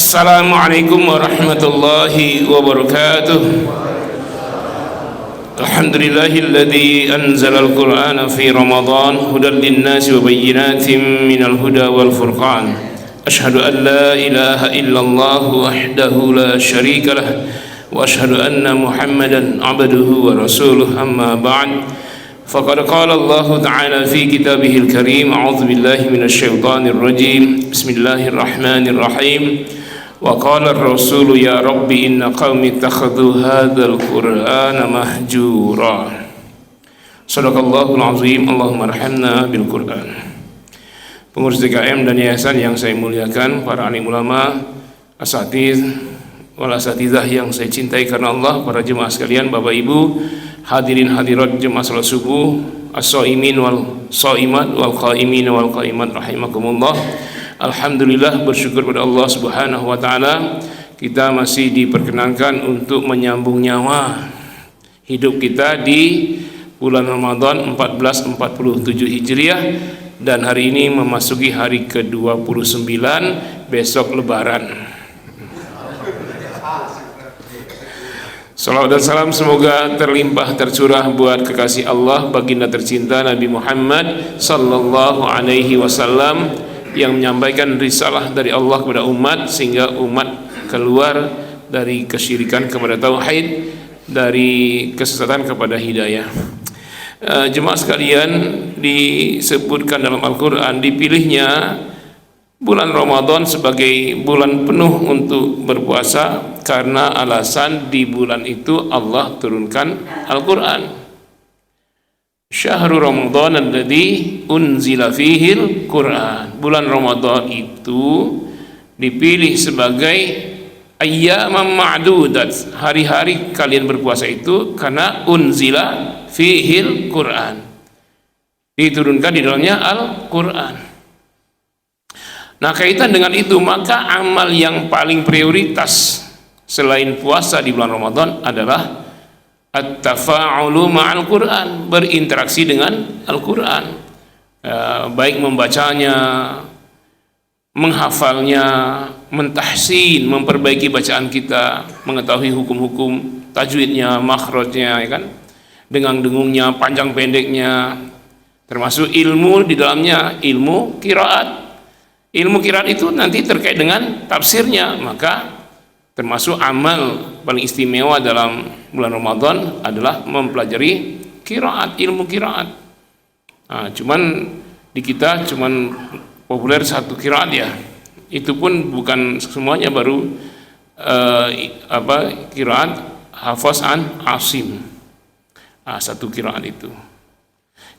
Assalamualaikum warahmatullahi wabarakatuh. Alhamdulillahilladzi anzalal Qur'ana fi Ramadan hudan linnasi wa bayyinatin minal huda wal furqan. Asyhadu an la ilaha illallah wahdahu la syarika lah wa asyhadu anna Muhammadan abduhu wa rasuluh, amma ba'd. Faqad qala Allah ta'ala fi kitabihil karim, a'udzu billahi minasyaitonir rajim. Bismillahirrahmanirrahim. Wa qala ar-rasulu ya rabbi inna qaumi ittakhadhu hadzal qur'ana mahjura. Shadaqallahul azim. Allahumma arhamna bil Qur'an. Pengurus DKM dan yayasan yang saya muliakan, para alim ulama, asatiz wal asatizah yang saya cintai karena Allah, para jemaah sekalian, Bapak Ibu, hadirin hadirat jemaah salat subuh, as-shaimin wal shaimat wal qaimin wal qaimat rahimakumullah. Alhamdulillah, bersyukur pada Allah Subhanahu wa taala, kita masih diperkenankan untuk menyambung nyawa hidup kita di bulan Ramadan 1447 Hijriah, dan hari ini memasuki hari ke-29, besok lebaran. Salawat dan salam semoga terlimpah tercurah buat kekasih Allah, baginda tercinta Nabi Muhammad sallallahu alaihi wasallam, yang menyampaikan risalah dari Allah kepada umat sehingga umat keluar dari kesyirikan kepada tauhid, dari kesesatan kepada hidayah. Jemaah sekalian, disebutkan dalam Al-Quran dipilihnya bulan Ramadan sebagai bulan penuh untuk berpuasa karena alasan di bulan itu Allah turunkan Al-Quran. Syahrul Ramadan alladzi unzila fihil Quran. Bulan Ramadan itu dipilih sebagai ayyaman ma'dudat, hari-hari kalian berpuasa itu karena unzila fihil Quran, diturunkan di dalamnya Al-Quran. Nah, kaitan dengan itu, maka amal yang paling prioritas selain puasa di bulan Ramadan adalah at-tafa'ulu ma'al Quran, berinteraksi dengan Al-Quran, baik membacanya, menghafalnya, mentahsin, memperbaiki bacaan kita, mengetahui hukum-hukum tajwidnya, makhrajnya, ya kan, dengung-dengungnya, panjang pendeknya, termasuk ilmu di dalamnya, ilmu qiraat. Ilmu qiraat itu nanti terkait dengan tafsirnya, maka termasuk amal paling istimewa dalam bulan Ramadan adalah mempelajari qiraat, ilmu qiraat. Nah, cuman di kita cuman populer satu qiraat ya. Itu pun bukan semuanya, baru qiraat Hafaz an Asim. Nah, satu qiraat itu.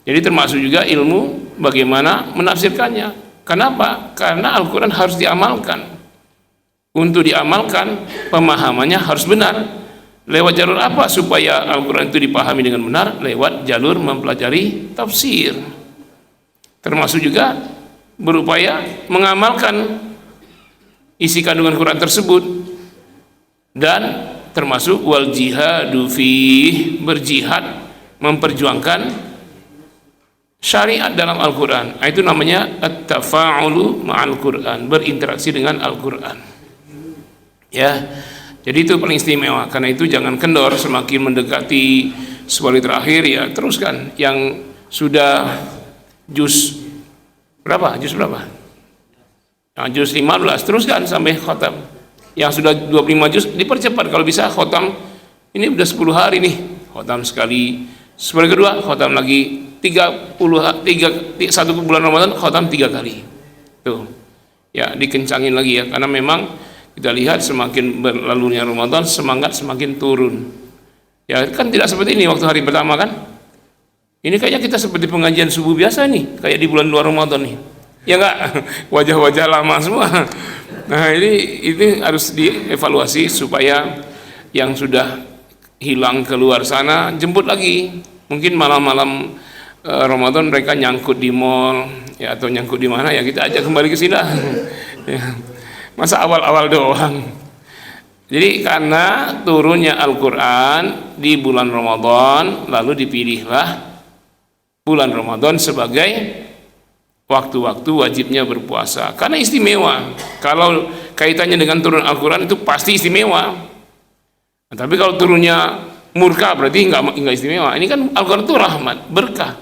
Jadi termasuk juga ilmu bagaimana menafsirkannya. Kenapa? Karena Al-Quran harus diamalkan. Untuk diamalkan, pemahamannya harus benar. Lewat jalur apa supaya Al-Quran itu dipahami dengan benar? Lewat jalur mempelajari tafsir. Termasuk juga berupaya mengamalkan isi kandungan Quran tersebut, dan termasuk wal jihadu fih, berjihad, memperjuangkan syariat dalam Al-Quran. Itu namanya at-tafa'ulu ma'al Quran, berinteraksi dengan Al-Quran. Ya, jadi itu paling istimewa. Karena itu jangan kendor, semakin mendekati 10 hari terakhir ya teruskan. Yang sudah juz berapa? Nah, juz 15 teruskan sampai khotam. Yang sudah 25 juz dipercepat kalau bisa khotam. Ini udah 10 hari nih, khotam sekali. 10 kedua khotam lagi, 1 bulan Ramadan khotam 3 kali. Tuh. Ya, dikencangin lagi ya, karena memang kita lihat semakin berlalunya Ramadan, semangat semakin turun. Ya kan tidak seperti ini waktu hari pertama kan. Ini kayaknya kita seperti pengajian subuh biasa nih, kayak di bulan luar Ramadan nih. Ya enggak? Wajah-wajah lama semua. Nah, ini harus dievaluasi supaya yang sudah hilang keluar sana jemput lagi. Mungkin malam-malam Ramadan mereka nyangkut di mall ya, atau nyangkut di mana ya, kita ajak kembali ke sini lah. Ya. Masa awal-awal doang. Jadi karena turunnya Al-Quran di bulan Ramadan, lalu dipilihlah bulan Ramadan sebagai waktu-waktu wajibnya berpuasa. Karena istimewa. kaitannya dengan turun Al-Quran itu pasti istimewa. Nah, tapi kalau turunnya murka berarti enggak istimewa. Ini kan Al-Quran itu rahmat, berkah,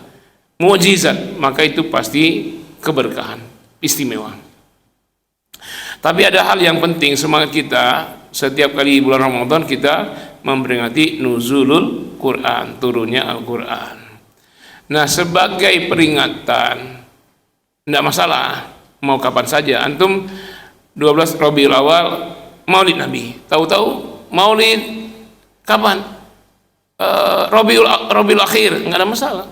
mukjizat, maka itu pasti keberkahan, istimewa. Tapi ada hal yang penting, semangat kita setiap kali bulan Ramadan kita memperingati nuzulul Quran, turunnya Al-Quran. Nah, sebagai peringatan, tidak masalah mau kapan saja. Antum 12 Rabiul Awal Maulid Nabi, tahu-tahu Maulid kapan? Rabiul Akhir, nggak ada masalah.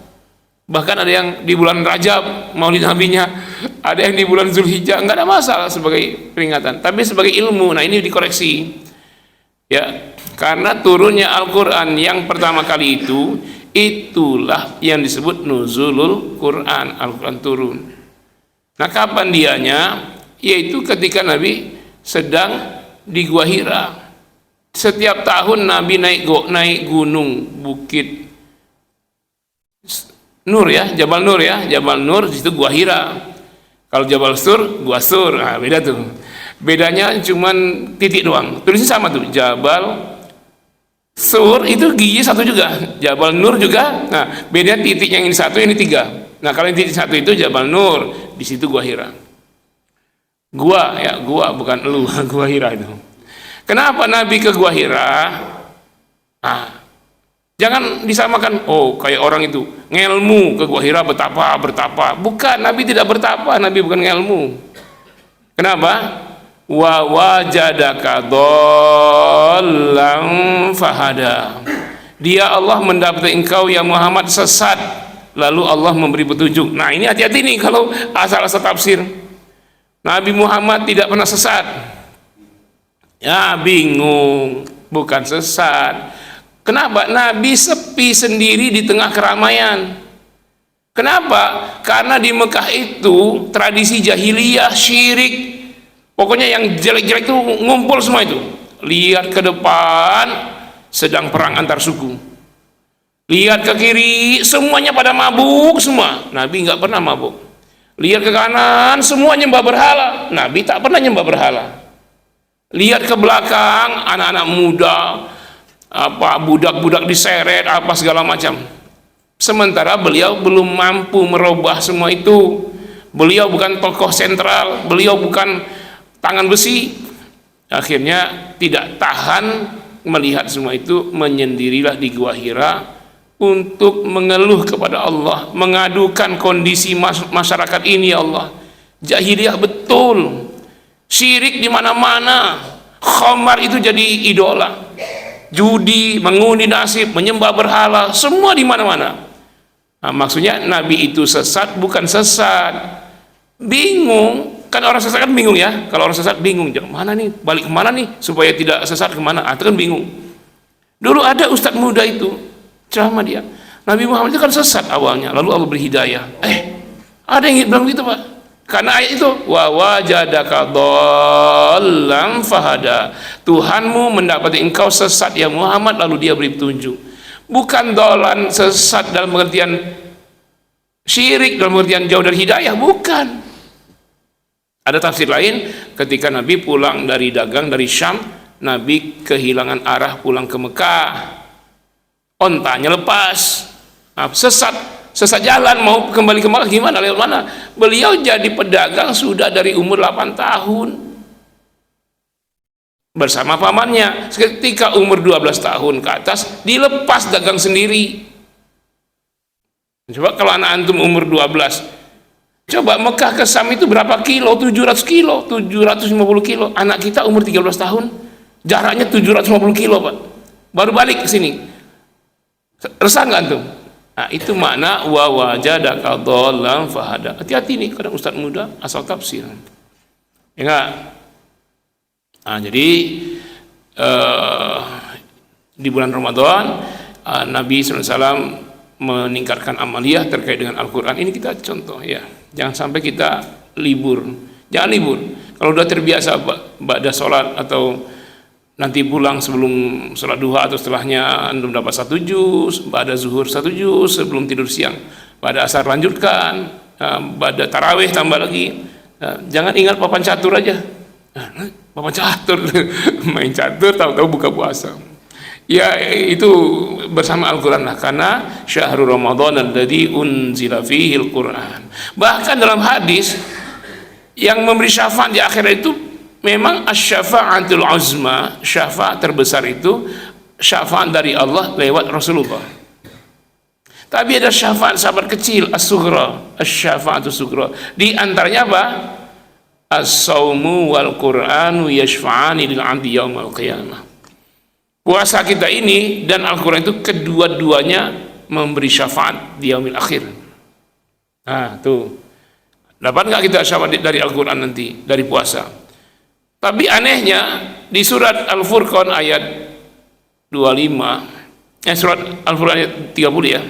Bahkan ada yang di bulan Rajab Maulid Nabinya, ada yang di bulan Zulhijjah, nggak ada masalah sebagai peringatan. Tapi sebagai ilmu, nah ini dikoreksi ya, karena turunnya Al-Quran yang pertama kali itulah yang disebut nuzulul Quran, Al-Quran turun. Nah, kapan dianya? Yaitu ketika Nabi sedang di Gua Hira. Setiap tahun Nabi naik gunung Bukit Nur ya, Jabal Nur ya, Jabal Nur di situ Gua Hira. Kalau Jabal Sur, Gua Sur, nah beda tuh. Bedanya cuman titik doang. Tulisnya sama tuh, Jabal Sur itu gigi satu juga, Jabal Nur juga. Nah, beda titiknya, yang ini satu, ini tiga. Nah, kalau yang titik satu itu Jabal Nur, di situ Gua Hira. Gua ya, gua bukan elu, Gua Hira itu. Kenapa Nabi ke Gua Hira? Nah, jangan disamakan, oh kayak orang itu ngelmu ke Gua Hira bertapa. Bukan, Nabi tidak bertapa, Nabi bukan ngelmu. Kenapa? Wa wajadaka dhallan fahada. Dia Allah mendapati engkau ya Muhammad sesat, lalu Allah memberi petunjuk. Nah, ini hati-hati nih kalau asal-asal tafsir. Nabi Muhammad tidak pernah sesat. Ya, bingung, bukan sesat. Kenapa? Nabi sepi sendiri di tengah keramaian. Kenapa? Karena di Mekah itu tradisi jahiliyah, syirik, pokoknya yang jelek-jelek itu ngumpul semua itu. Lihat ke depan, sedang perang antar suku. Lihat ke kiri, semuanya pada mabuk semua. Nabi nggak pernah mabuk. Lihat ke kanan, semua nyembah berhala. Nabi tak pernah nyembah berhala. Lihat ke belakang, anak-anak muda, apa budak-budak diseret, apa segala macam. Sementara beliau belum mampu merubah semua itu. Beliau bukan tokoh sentral, beliau bukan tangan besi. Akhirnya tidak tahan melihat semua itu, menyendirilah di Gua Hira untuk mengeluh kepada Allah, mengadukan kondisi masyarakat ini. Ya Allah, jahiliyah betul, syirik di mana-mana, khamar itu jadi idola, judi, mengundi nasib, menyembah berhala, semua di mana-mana. Nah, maksudnya Nabi itu sesat? Bukan sesat, bingung. Kan orang sesat kan bingung ya, kalau orang sesat bingung, mana nih, balik kemana nih supaya tidak sesat, kemana, itu kan bingung. Dulu ada ustadz muda itu ceramah, dia Nabi Muhammad itu kan sesat awalnya, lalu Allah beri hidayah. Ada yang bilang gitu Pak, karena ayat itu wa wajadaka dhallan fahada, Tuhanmu mendapati engkau sesat ya Muhammad, lalu dia beri petunjuk. Bukan dolan sesat dalam pengertian syirik, dalam pengertian jauh dari hidayah, bukan. Ada tafsir lain, ketika Nabi pulang dari dagang dari Syam, Nabi kehilangan arah pulang ke Mekah, ontanya lepas, sesat jalan, mau kembali ke Mekah gimana, lewat mana? Beliau jadi pedagang sudah dari umur 8 tahun bersama pamannya. Ketika umur 12 tahun ke atas dilepas dagang sendiri. Coba kalau anak antum umur 12, coba Mekah ke Syam itu berapa kilo? 700 kilo, 750 kilo. Anak kita umur 13 tahun, jaraknya 750 kilo Pak, baru balik ke sini. Resah nggak antum? Nah, itu makna wa wajadaka dhallan fahada. Hati-hati nih, kadang ustadz muda asal tafsir. Ya enggak? Nah, jadi di bulan Ramadan Nabi SAW meningkatkan amaliyah terkait dengan Al-Quran. Ini kita contoh ya, jangan sampai kita libur. Jangan libur. Kalau udah terbiasa ba'da sholat atau nanti pulang sebelum sholat duha atau setelahnya antum dapat 1 juz, ba'da zuhur 1 juz, sebelum tidur siang, ba'da asar lanjutkan, ba'da tarawih tambah lagi. Jangan ingat papan catur aja. Bapak catur, main catur, tahu-tahu buka puasa. Ya itu bersama Al-Quran lah, karena syahrul Ramadan alladzi unzila fihi Al-Quran. Bahkan dalam hadis yang memberi syafaat di akhirat itu memang asy-syafa'atul uzma, syafaat terbesar itu syafaat dari Allah lewat Rasulullah. Tapi ada syafaat-syafaat kecil, as-sughra, asy-syafa'atus sughra. Di antaranya apa? As-saumu wal Qur'anu yashfa'ani lil 'abdi yaumal qiyamah. Puasa kita ini dan Al-Quran itu kedua-duanya memberi syafaat di yaumil akhir. Nah tuh, dapat nggak kita syafaat dari Al-Quran nanti, dari puasa? Tapi anehnya di surat Al-Furqan ayat 25, surat Al-Furqan ayat 30 ya,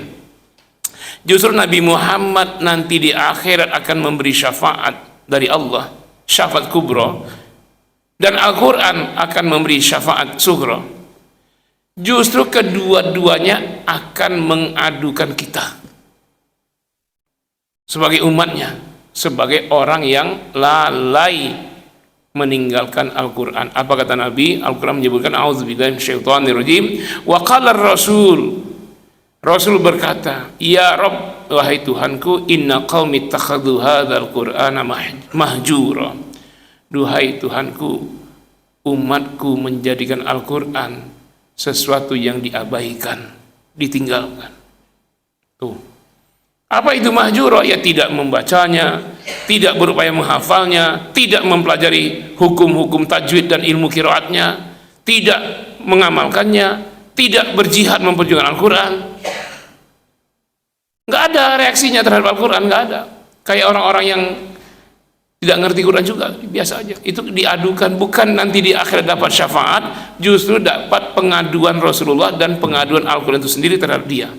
justru Nabi Muhammad nanti di akhirat akan memberi syafaat dari Allah, syafaat kubra, dan Al-Quran akan memberi syafaat sughra. Justru kedua-duanya akan mengadukan kita sebagai umatnya, sebagai orang yang lalai meninggalkan Al-Quran. Apa kata Nabi? Al-Quran menyebutkan a'udzubillahi minasyaitonirrajim, wa qala ar-rasul, Rasul berkata, ya Rabb, wahai Tuhanku, inna qaumi ittakhadhu hadzal qur'ana mahjura. Duhai Tuhanku, umatku menjadikan Al-Quran sesuatu yang diabaikan, ditinggalkan. Tuh. Apa itu mahjura? Ya tidak membacanya, tidak berupaya menghafalnya, tidak mempelajari hukum-hukum tajwid dan ilmu qiraatnya, tidak mengamalkannya, tidak berjihad memperjuangkan Al-Quran. Nggak ada reaksinya terhadap Al-Quran, nggak ada. Kayak orang-orang yang tidak ngerti Quran juga, biasa aja. Itu diadukan, bukan nanti di akhirat dapat syafaat, justru dapat pengaduan Rasulullah dan pengaduan Al-Quran itu sendiri terhadap dia.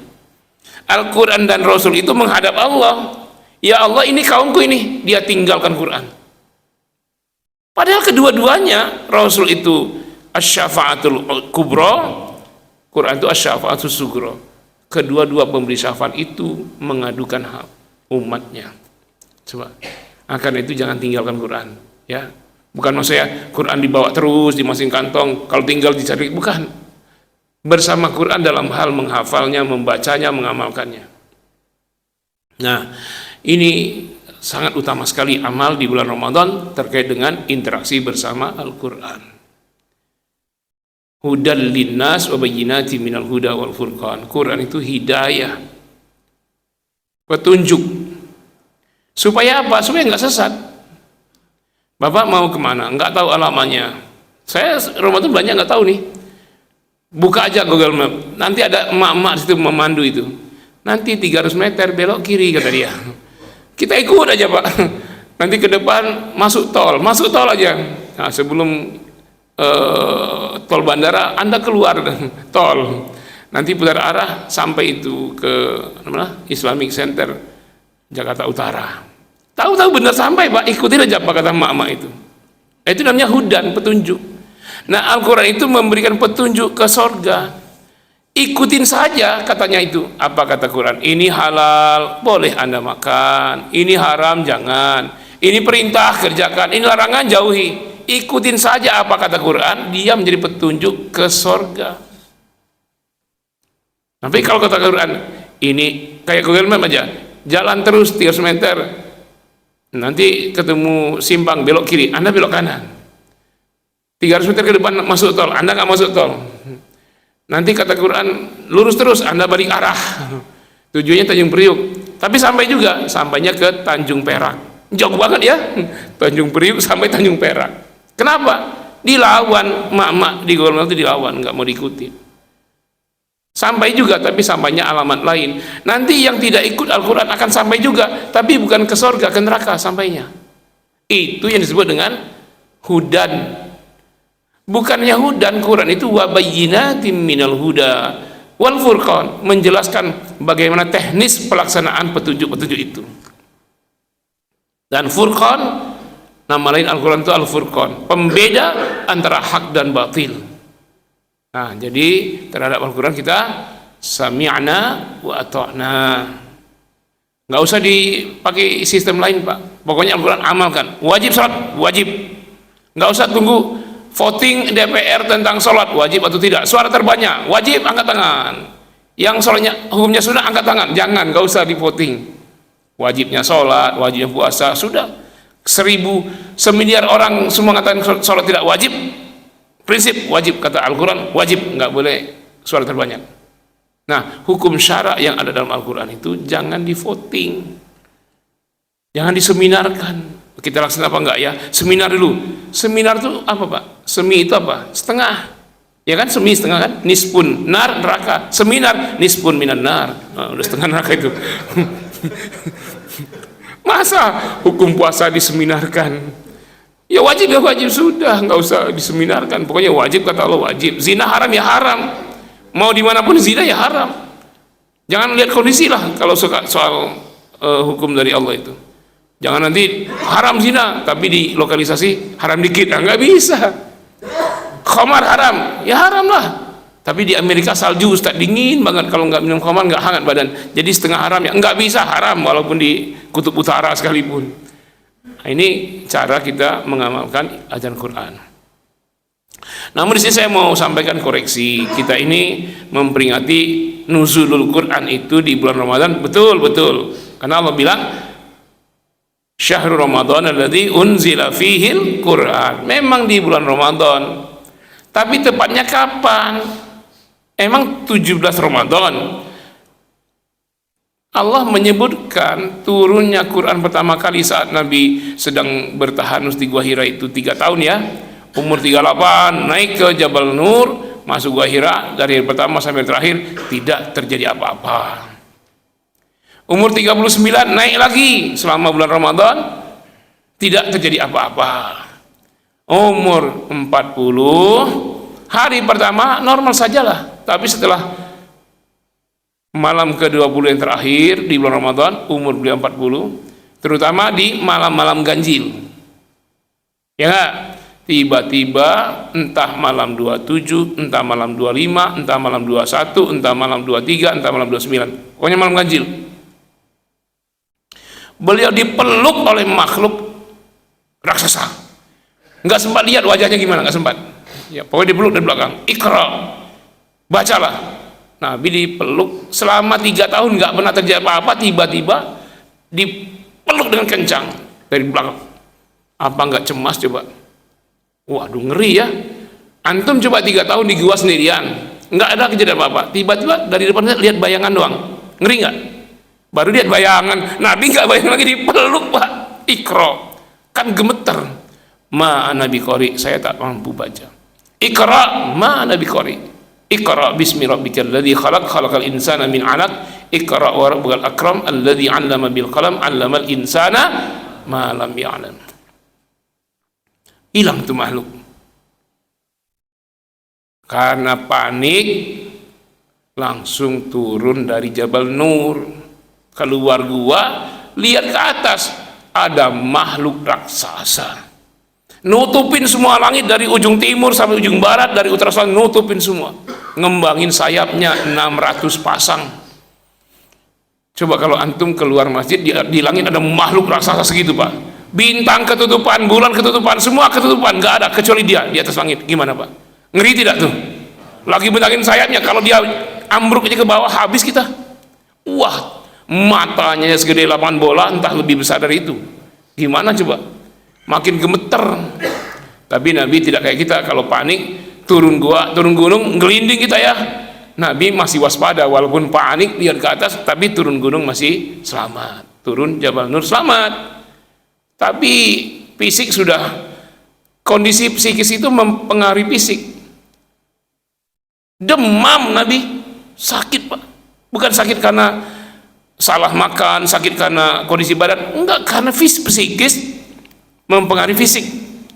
Al-Quran dan Rasul itu menghadap Allah. Ya Allah, ini kaumku ini, dia tinggalkan Quran. Padahal kedua-duanya, Rasul itu asy-syafa'atul kubra, Quran itu asy-syafa'atul sughra. Kedua-dua pemberi syafaat itu mengadukan hak umatnya. Coba. Karena itu jangan tinggalkan Quran, ya. Bukan maksudnya Quran dibawa terus dimasukin kantong, kalau tinggal dicari, bukan. Bersama Quran dalam hal menghafalnya, membacanya, mengamalkannya. Nah, ini sangat utama sekali amal di bulan Ramadan terkait dengan interaksi bersama Al-Quran. Hudal linnas wa bayyinatin minal huda wal furqan. Quran itu hidayah, petunjuk. Supaya apa? Supaya nggak sesat. Bapak mau kemana? Nggak tahu alamannya. Saya Ramadan banyak nggak tahu nih. Buka aja Google Map. Nanti ada emak-emak situ memandu itu. Nanti 300 meter belok kiri kata dia. Kita ikut aja Pak. Nanti ke depan masuk tol aja. Nah, sebelum tol bandara Anda keluar tol. Nanti putar arah sampai itu ke mana? Islamic Center Jakarta Utara. Tahu-tahu benar sampai Pak, ikutin aja apa kata emak-emak itu. Itu namanya hudan, petunjuk. Nah, Al-Quran itu memberikan petunjuk ke sorga. Ikutin saja katanya itu. Apa kata Quran? Ini halal, boleh Anda makan. Ini haram, jangan. Ini perintah, kerjakan. Ini larangan, jauhi. Ikutin saja apa kata Quran, dia menjadi petunjuk ke sorga. Tapi kalau kata Quran, ini kayak Google Map aja, jalan terus 300 meter, nanti ketemu simpang belok kiri, Anda belok kanan. 300 meter ke depan masuk tol, Anda nggak masuk tol. Nanti kata Quran lurus terus, Anda balik arah. Tujuannya Tanjung Priuk, tapi sampai juga, sampainya ke Tanjung Perak. Jauh banget ya, Tanjung Priuk sampai Tanjung Perak. Kenapa? Dilawan, mak-mak di Google Map itu dilawan, nggak mau diikuti. Sampai juga, tapi sampainya alamat lain. Nanti yang tidak ikut Al-Quran akan sampai juga, tapi bukan ke surga, ke neraka sampainya. Itu yang disebut dengan hudan. Bukannya hudan, Quran itu wa bayyinatin minal huda wal furqan, menjelaskan bagaimana teknis pelaksanaan petunjuk-petunjuk itu. Dan furqan, nama lain Al-Quran itu Al-Furqan, pembeda antara hak dan batil. Nah, jadi terhadap Al-Quran kita sami'na wa ata'na. Nggak usah dipakai sistem lain Pak. Pokoknya Al-Quran amalkan. Wajib sholat, wajib. Nggak usah tunggu voting DPR tentang sholat wajib atau tidak. Suara terbanyak wajib, angkat tangan. Yang sholatnya hukumnya sunnah, angkat tangan. Jangan, nggak usah di voting. Wajibnya sholat, wajibnya puasa, sudah. 1.000 orang semua mengatakan sholat tidak wajib. Prinsip wajib, kata Al-Quran wajib, nggak boleh suara terbanyak. Nah, hukum syara yang ada dalam Al-Quran itu jangan di voting, jangan diseminarkan. Kita laksanakan apa enggak ya? Seminar dulu. Seminar itu apa, Pak? Semi itu apa? Setengah. Ya kan, semi setengah kan? Nispun nar, neraka. Seminar nispun minan nar. Nah, udah setengah neraka itu. Masa hukum puasa diseminarkan? Ya wajib sudah, nggak usah diseminarkan. Pokoknya wajib, kata Allah wajib. Zina haram ya haram. Mau dimanapun zina ya haram. Jangan lihat kondisi lah kalau soal hukum dari Allah itu. Jangan nanti haram zina tapi di lokalisasi haram dikit, nggak bisa. Khamar haram, ya haram lah. Tapi di Amerika salju Ustaz, dingin banget, kalau nggak minum khamar nggak hangat badan. Jadi setengah haram ya, nggak bisa haram walaupun di kutub utara sekalipun. Nah, ini cara kita mengamalkan ajaran Quran. Namun di sini saya mau sampaikan koreksi. Kita ini memperingati nuzulul Quran itu di bulan Ramadan, betul. Karena Allah bilang Syahrul Ramadan alladzi unzila fihil Quran. Memang di bulan Ramadan. Tapi tepatnya kapan? Emang 17 Ramadan. Allah menyebutkan turunnya Quran pertama kali saat Nabi sedang bertahanus di Gua Hira itu 3 tahun ya. Umur 38 naik ke Jabal Nur, masuk Gua Hira, dari hari pertama sampai terakhir tidak terjadi apa-apa. Umur 39 naik lagi selama bulan Ramadan, tidak terjadi apa-apa. Umur 40 hari pertama normal sajalah, tapi setelah malam ke-20 yang terakhir di bulan Ramadan, umur beliau 40, terutama di malam-malam ganjil. Ya enggak? Tiba-tiba entah malam 27, entah malam 25, entah malam 21, entah malam 23, entah malam 29. Pokoknya malam ganjil. Beliau dipeluk oleh makhluk raksasa. Nggak sempat lihat wajahnya gimana, nggak sempat. Ya, pokoknya dipeluk dari belakang. Iqra, bacalah. Nabi dipeluk selama 3 tahun nggak pernah terjadi apa-apa. Tiba-tiba dipeluk dengan kencang dari belakang. Apa nggak cemas coba? Waduh, ngeri ya. Antum coba 3 tahun di gua sendirian, nggak ada kejadian apa-apa. Tiba-tiba dari depannya lihat bayangan doang. Ngeri nggak? Baru lihat bayangan, Nabi nggak bayang lagi, dipeluk, Pak. Iqra, kan gemeter. Ma Nabi Qori, saya tak mampu baca. Iqra, ma Nabi Qori. Iqra bismi rabbikal ladzi khalaq, khalaqal insana min 'alaq. Iqra wa rabbukal akram alladzi 'allama bil qalam, 'allamal insana ma lam ya'lam. Hilang tuh makhluk. Karena panik langsung turun dari Jabal Nur, keluar gua, lihat ke atas ada makhluk raksasa nutupin semua langit dari ujung timur sampai ujung barat, dari utara selatan, nutupin semua, ngembangin sayapnya 600 pasang. Coba kalau antum keluar masjid, di langit ada makhluk raksasa segitu, Pak. Bintang ketutupan, bulan ketutupan, semua ketutupan, nggak ada kecuali dia di atas langit. Gimana, Pak? Ngeri tidak tuh? Lagi bentangin sayapnya, kalau dia ambruk aja ke bawah, habis kita. Wah, matanya segede lapangan bola, entah lebih besar dari itu. Gimana coba? Makin gemeter. Tapi Nabi tidak kayak kita. Kalau panik, turun gua, turun gunung, ngelinding kita ya. Nabi masih waspada, walaupun panik lihat ke atas, tapi turun gunung masih selamat, turun Jabal Nur selamat. Tapi fisik sudah, kondisi psikis itu mempengaruhi fisik. Demam Nabi, sakit, Pak. Bukan sakit karena salah makan, sakit karena kondisi badan, enggak, karena psikis mempengaruhi fisik,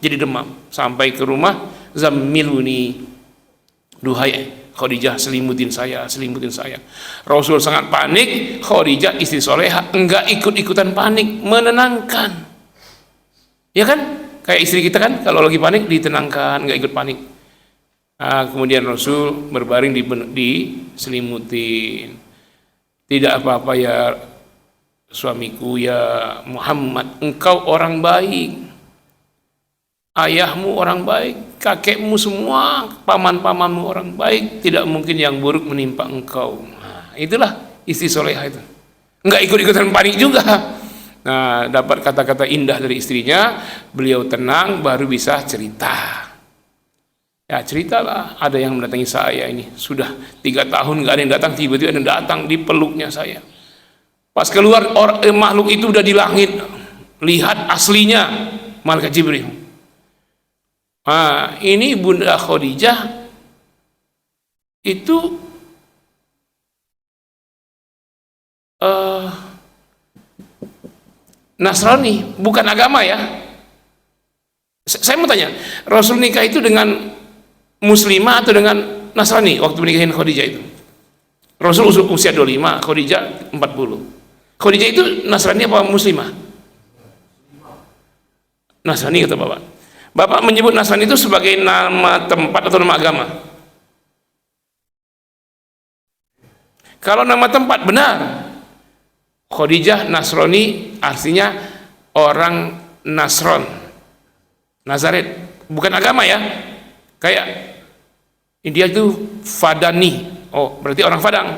jadi demam. Sampai ke rumah, zammiluni, duhai Khadijah, selimutin saya, selimutin saya. Rasul sangat panik, Khadijah istri soleha enggak ikut-ikutan panik, menenangkan. Ya kan? Kayak istri kita kan, kalau lagi panik ditenangkan, enggak ikut panik. Nah, kemudian Rasul berbaring diselimutin. Tidak apa-apa ya suamiku, ya Muhammad, engkau orang baik. ayahmu orang baik, kakekmu semua, paman-pamanmu orang baik, tidak mungkin yang buruk menimpa engkau. Nah, itulah istri solehah itu. Enggak ikut-ikutan panik juga. Nah, dapat kata-kata indah dari istrinya, beliau tenang, baru bisa cerita. Ya ceritalah, ada yang mendatangi saya ini, sudah 3 tahun nggak ada yang datang, tiba-tiba ada yang datang di peluknya saya. Pas keluar makhluk itu udah di langit, lihat aslinya malaikat Jibril. Nah, ini Bunda Khadijah itu Nasrani, bukan agama ya. Saya mau tanya, Rasul nikah itu dengan muslimah atau dengan Nasrani waktu menikahin Khadijah itu? Rasul usia 25, Khadijah 40. Khadijah itu Nasrani apa muslimah? Nasrani kata Bapak. Bapak menyebut Nasrani itu sebagai nama tempat atau nama agama? Kalau nama tempat benar. Khadijah Nasrani artinya orang Nasron, Nazaret, bukan agama ya. Kayak dia itu Fadani, oh berarti orang Padang.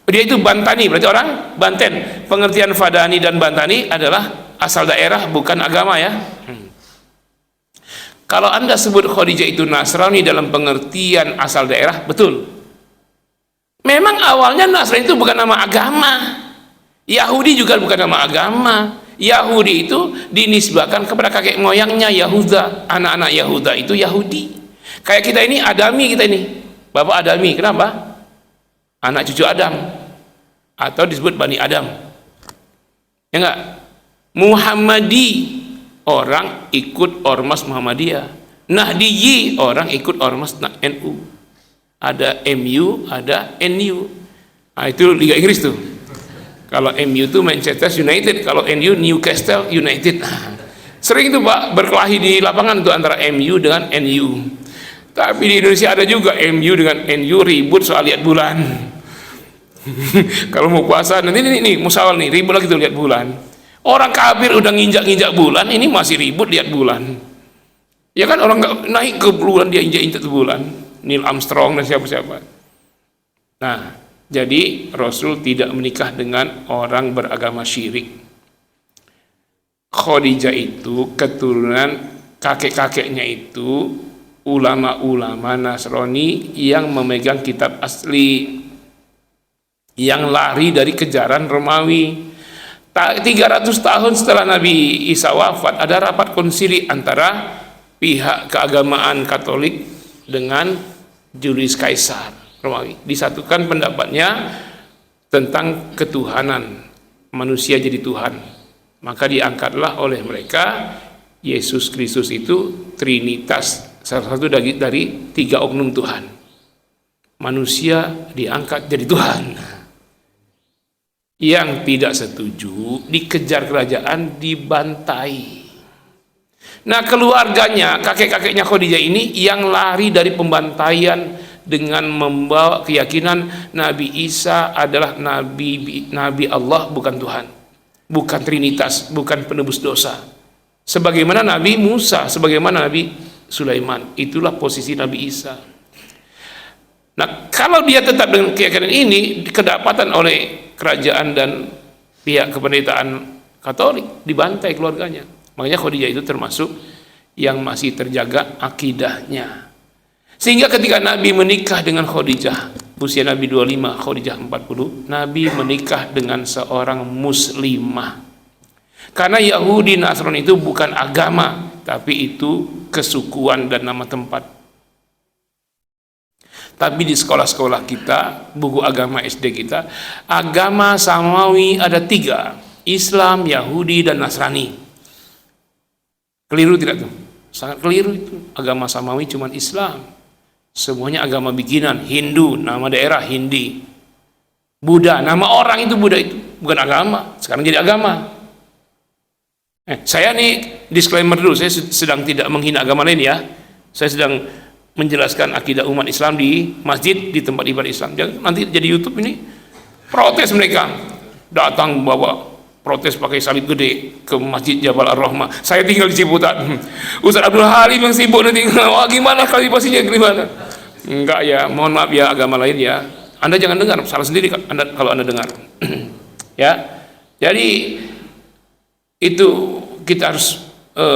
Dia itu Bantani, berarti orang Banten. Pengertian Fadani dan Bantani adalah asal daerah, bukan agama ya. Kalau Anda sebut Khadijah itu Nasrani dalam pengertian asal daerah, betul. Memang awalnya Nasrani itu bukan nama agama. Yahudi juga bukan nama agama. Yahudi itu dinisbahkan kepada kakek moyangnya Yahuda. Anak-anak Yahuda itu Yahudi. Kayak kita ini Adami, kita ini Bapak Adami, kenapa? Anak cucu Adam, atau disebut Bani Adam ya enggak? Muhammadi, orang ikut ormas Muhammadiyah. Nahdiyi, orang ikut ormas NU. Ada MU, ada NU. Nah, itu Liga Inggris tuh. Kalau MU itu Manchester United, kalau NU Newcastle United. Sering itu Pak berkelahi di lapangan tuh antara MU dengan NU. Tapi di Indonesia ada juga MU dengan NU ribut soal lihat bulan. Kalau mau puasa nanti nih musawal nih ribut lagi tuh lihat bulan. Orang kafir udah nginjak bulan, ini masih ribut lihat bulan. Ya kan orang nggak naik ke bulan, dia injak bulan. Neil Armstrong dan siapa-siapa. Nah, jadi Rasul tidak menikah dengan orang beragama syirik. Khadijah itu keturunan kakek-kakeknya itu ulama-ulama Nasrani yang memegang kitab asli, yang lari dari kejaran Romawi. 300 tahun setelah Nabi Isa wafat, ada rapat konsili antara pihak keagamaan Katolik dengan Julius Kaisar Romawi. Disatukan pendapatnya tentang ketuhanan, manusia jadi Tuhan. Maka diangkatlah oleh mereka Yesus Kristus itu Trinitas, salah satu dari 3 oknum Tuhan. Manusia diangkat jadi Tuhan. Yang tidak setuju dikejar kerajaan, dibantai. Nah, keluarganya, kakek-kakeknya Khadijah ini yang lari dari pembantaian dengan membawa keyakinan Nabi Isa adalah Nabi Allah, bukan Tuhan, bukan Trinitas, bukan penebus dosa. Sebagaimana Nabi Musa, sebagaimana Nabi Sulaiman, itulah posisi Nabi Isa. Nah, kalau dia tetap dengan keyakinan ini, kedapatan oleh kerajaan dan pihak kependeritaan Katolik, dibantai keluarganya. Makanya Khadijah itu termasuk yang masih terjaga akidahnya. Sehingga ketika Nabi menikah dengan Khadijah, usia Nabi 25, Khadijah 40, Nabi menikah dengan seorang muslimah. Karena Yahudi Nasrani itu bukan agama, tapi itu kesukuan dan nama tempat. Tapi di sekolah-sekolah kita, buku agama SD kita, agama samawi ada 3, Islam, Yahudi, dan Nasrani. Keliru tidak tuh? Sangat keliru itu. Agama samawi cuma Islam. Semuanya agama bikinan. Hindu, nama daerah Hindi. Buddha, nama orang itu Buddha itu, bukan agama. Sekarang jadi agama. Saya nih disclaimer dulu, saya sedang tidak menghina agama lain ya. Saya sedang menjelaskan akidah umat Islam di masjid, di tempat ibadah Islam. Jangan nanti jadi YouTube ini protes mereka, datang bawa protes pakai salib gede ke Masjid Jabal Ar-Rahmah. Saya tinggal di Ciputat. Ustaz Abdul Halim yang sibuk nanti. Wah, gimana kalkulasinya, gimana? Enggak ya, mohon maaf ya, agama lain ya. Anda jangan dengar, salah sendiri kalau Anda dengar. Ya. Jadi itu kita harus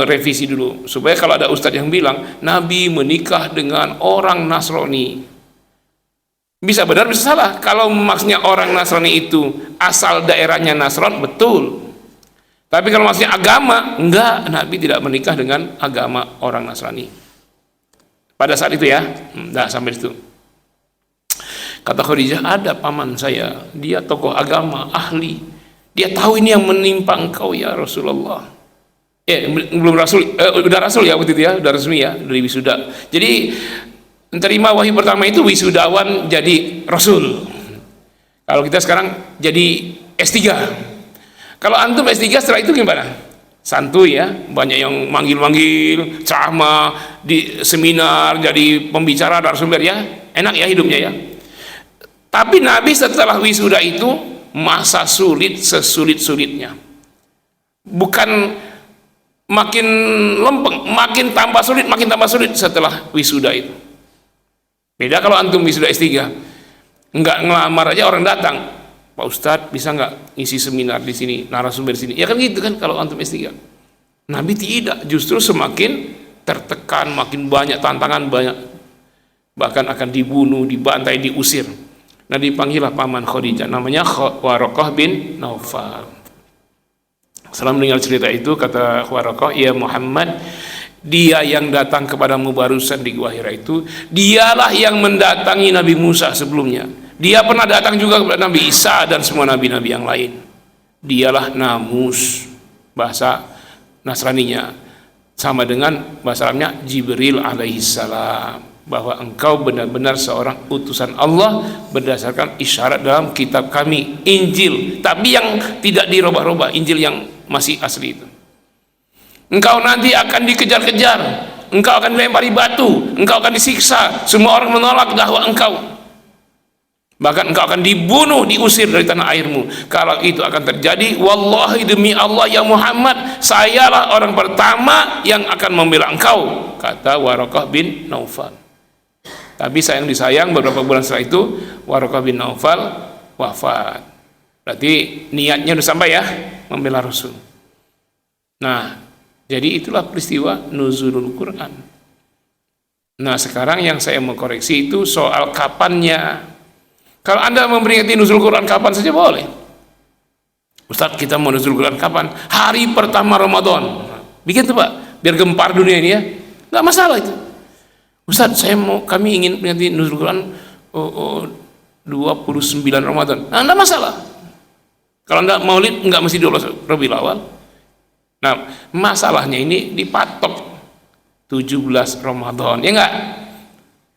revisi dulu supaya kalau ada ustadz yang bilang Nabi menikah dengan orang Nasrani, bisa benar bisa salah. Kalau maksudnya orang Nasrani itu asal daerahnya Nasron, betul. Tapi kalau maksudnya agama, enggak, Nabi tidak menikah dengan agama orang Nasrani pada saat itu ya. Enggak sampai situ. Kata Khadijah, ada paman saya, dia tokoh agama, ahli, dia tahu ini yang menimpa engkau ya Rasulullah. Belum rasul, udah rasul ya waktu itu ya, udah resmi ya, dari wisuda. Jadi menerima wahyu pertama itu wisudawan jadi rasul. Kalau kita sekarang jadi S3. Kalau antum S3 setelah itu gimana? Santuy ya, banyak yang manggil-manggil, ceramah di seminar, jadi pembicara narasumber ya, enak ya hidupnya ya. Tapi Nabi setelah wisuda itu masa sulit sesulit-sulitnya. Bukan makin lempeng, makin tambah sulit setelah wisuda itu. Beda kalau antum wisuda S3, enggak ngelamar aja orang datang, Pak Ustadz bisa nggak ngisi seminar di sini, narasumber di sini, ya kan gitu kan kalau antum S3. Nabi tidak, justru semakin tertekan, makin banyak tantangan, bahkan akan dibunuh, dibantai, diusir. Nah dipanggillah paman Khadijah, namanya Waraqah bin Naufal. Setelah mendengar cerita itu, kata Waraqah, ya Muhammad, dia yang datang kepadamu barusan di Gua Hira itu, dialah yang mendatangi Nabi Musa sebelumnya. Dia pernah datang juga kepada Nabi Isa dan semua nabi-nabi yang lain. Dialah Namus, bahasa Nasraninya, sama dengan bahasa Arabnya Jibril alaihissalam, bahwa engkau benar-benar seorang utusan Allah berdasarkan isyarat dalam kitab kami, Injil, tapi yang tidak dirubah-rubah, Injil yang masih asli itu. Engkau nanti akan dikejar-kejar, engkau akan dilempari batu, engkau akan disiksa, semua orang menolak dakwah engkau, bahkan engkau akan dibunuh, diusir dari tanah airmu. Kalau itu akan terjadi, wallahi demi Allah ya Muhammad, sayalah orang pertama yang akan membela engkau, kata Waraqah bin Naufal. Tapi sayang disayang, beberapa bulan setelah itu Waraqah bin Naufal wafat. Berarti niatnya udah sampai ya, membela Rasul. Nah, jadi itulah peristiwa nuzulul Quran. Nah, sekarang yang saya mau koreksi itu soal kapannya. Kalau Anda memperingati nuzul Quran kapan saja boleh. Ustaz, kita mau nuzul Quran kapan? Hari pertama Ramadan. Bikin tuh Pak, biar gempar dunia ini ya. Nggak masalah itu. Ustaz, kami ingin peringati nuzul Quran 29 Ramadan. Nah, nggak masalah. Kalau Anda maulid nggak mesti 12 Rabiul Awal. Nah, masalahnya ini dipatok 17 Ramadan, ya enggak?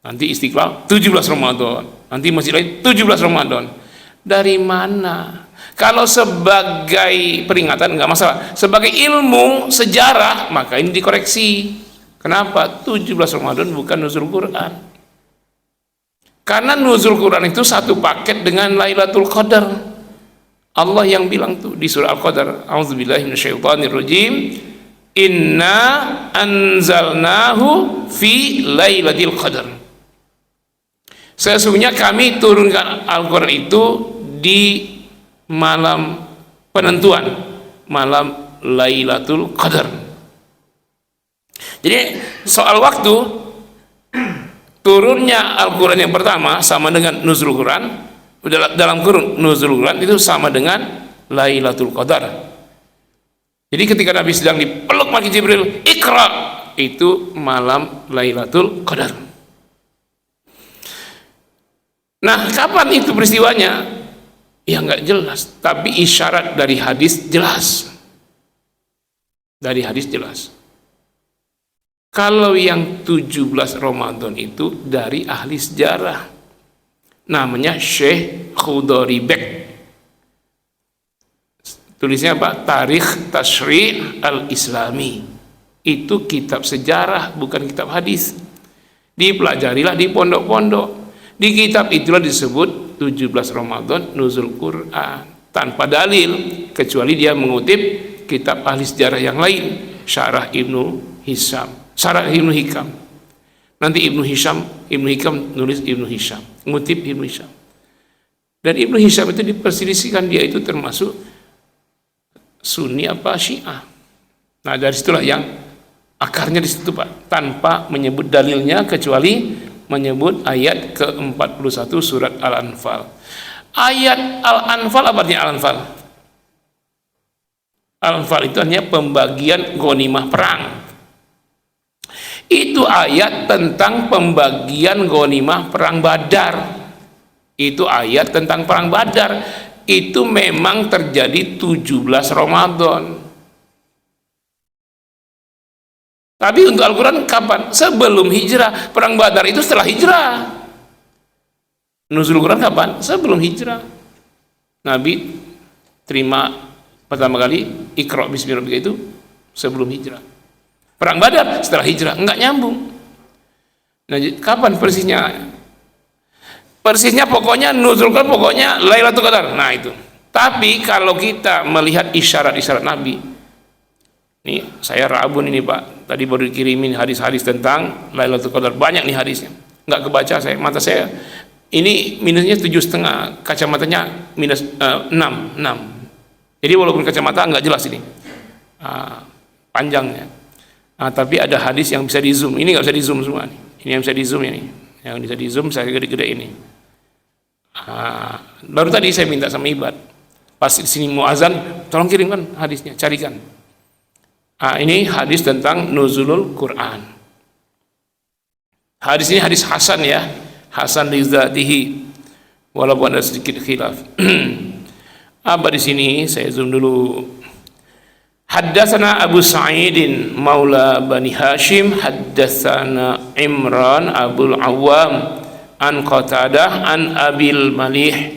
Nanti Istiqlal 17 Ramadan, nanti masjid lain 17 Ramadan. Dari mana? Kalau sebagai peringatan enggak masalah, sebagai ilmu sejarah maka ini dikoreksi. Kenapa 17 Ramadan bukan nuzul Quran? Karena nuzul Quran itu satu paket dengan Lailatul Qadar. Allah yang bilang tuh di surah Al-Qadar, a'udzubillahi minasyaitonirrajim, inna anzalnahu fi lailatul qadar. Sesungguhnya kami turunkan Al-Quran itu di malam penentuan, malam Lailatul Qadar. Jadi soal waktu turunnya Al-Quran yang pertama sama dengan nuzul Quran, dalam kurun nuzul Quran itu sama dengan Lailatul Qadar. Jadi ketika Nabi sedang dipeluk malaikat Jibril, Iqra, itu malam Lailatul Qadar. Nah, kapan itu peristiwanya? Ya nggak jelas, tapi isyarat dari hadis jelas. Dari hadis jelas. Kalau yang 17 Ramadan itu dari ahli sejarah. Namanya Syekh Khudari Bek. Tulisnya apa? Tarikh Tashri' Al-Islami. Itu kitab sejarah, bukan kitab hadis. Dipelajarilah di pondok-pondok. Di kitab itulah disebut 17 Ramadan nuzul Quran. tanpa dalil, kecuali dia mengutip kitab ahli sejarah yang lain, Syarah Ibnu Hisham, Syarah Ibnu Hikam. Nanti Ibnu Hikam nulis Ibnu Hisham, ngutip Ibnu Hisham. Dan Ibnu Hisham itu diperselisihkan dia itu termasuk Sunni apa Syiah. Nah, dari situlah yang akarnya di situ, Pak, tanpa menyebut dalilnya kecuali menyebut ayat ke-41 surat Al-Anfal. Ayat Al-Anfal apa artinya Al-Anfal? Al-Anfal itu artinya pembagian ghanimah perang. Itu ayat tentang pembagian ghanimah perang Badar. Itu ayat tentang perang Badar. Itu memang terjadi 17 Ramadan. Tapi untuk Al-Quran kapan? Sebelum hijrah. Perang Badar itu setelah hijrah. Nuzul Quran kapan? Sebelum hijrah. Nabi terima pertama kali Iqra bismi rabbika itu sebelum hijrah. Perang Badar setelah hijrah, enggak nyambung. Nah, kapan persisnya? Persisnya pokoknya Nuzul Quran pokoknya Lailatul Qadar. Nah, itu. Tapi kalau kita melihat isyarat-isyarat Nabi, nih saya rabun ini, Pak, tadi baru dikirimin hadis-hadis tentang Lailatul Qadar, banyak nih hadisnya, nggak kebaca saya, mata saya ini minusnya 7,5, kacamatanya minus 6. Jadi walaupun kacamata nggak jelas ini panjangnya, tapi ada hadis yang bisa di zoom, ini nggak bisa di zoom semua nih. Ini yang bisa di zoom ini, yang bisa di zoom saya gede-gede ini. Baru tadi saya minta sama Ibad, pas di sini mau azan, tolong kirimkan hadisnya, carikan. Ini hadis tentang nuzulul Quran. Hadis ini hadis hasan ya, hasan li dzatihi, walaupun ada sedikit khilaf. Apa di sini saya zoom dulu. Haddatsana Abu Sa'idin Maula Bani Hashim, haddatsana Imran Abul Awwam an Qatadah an Abil Malih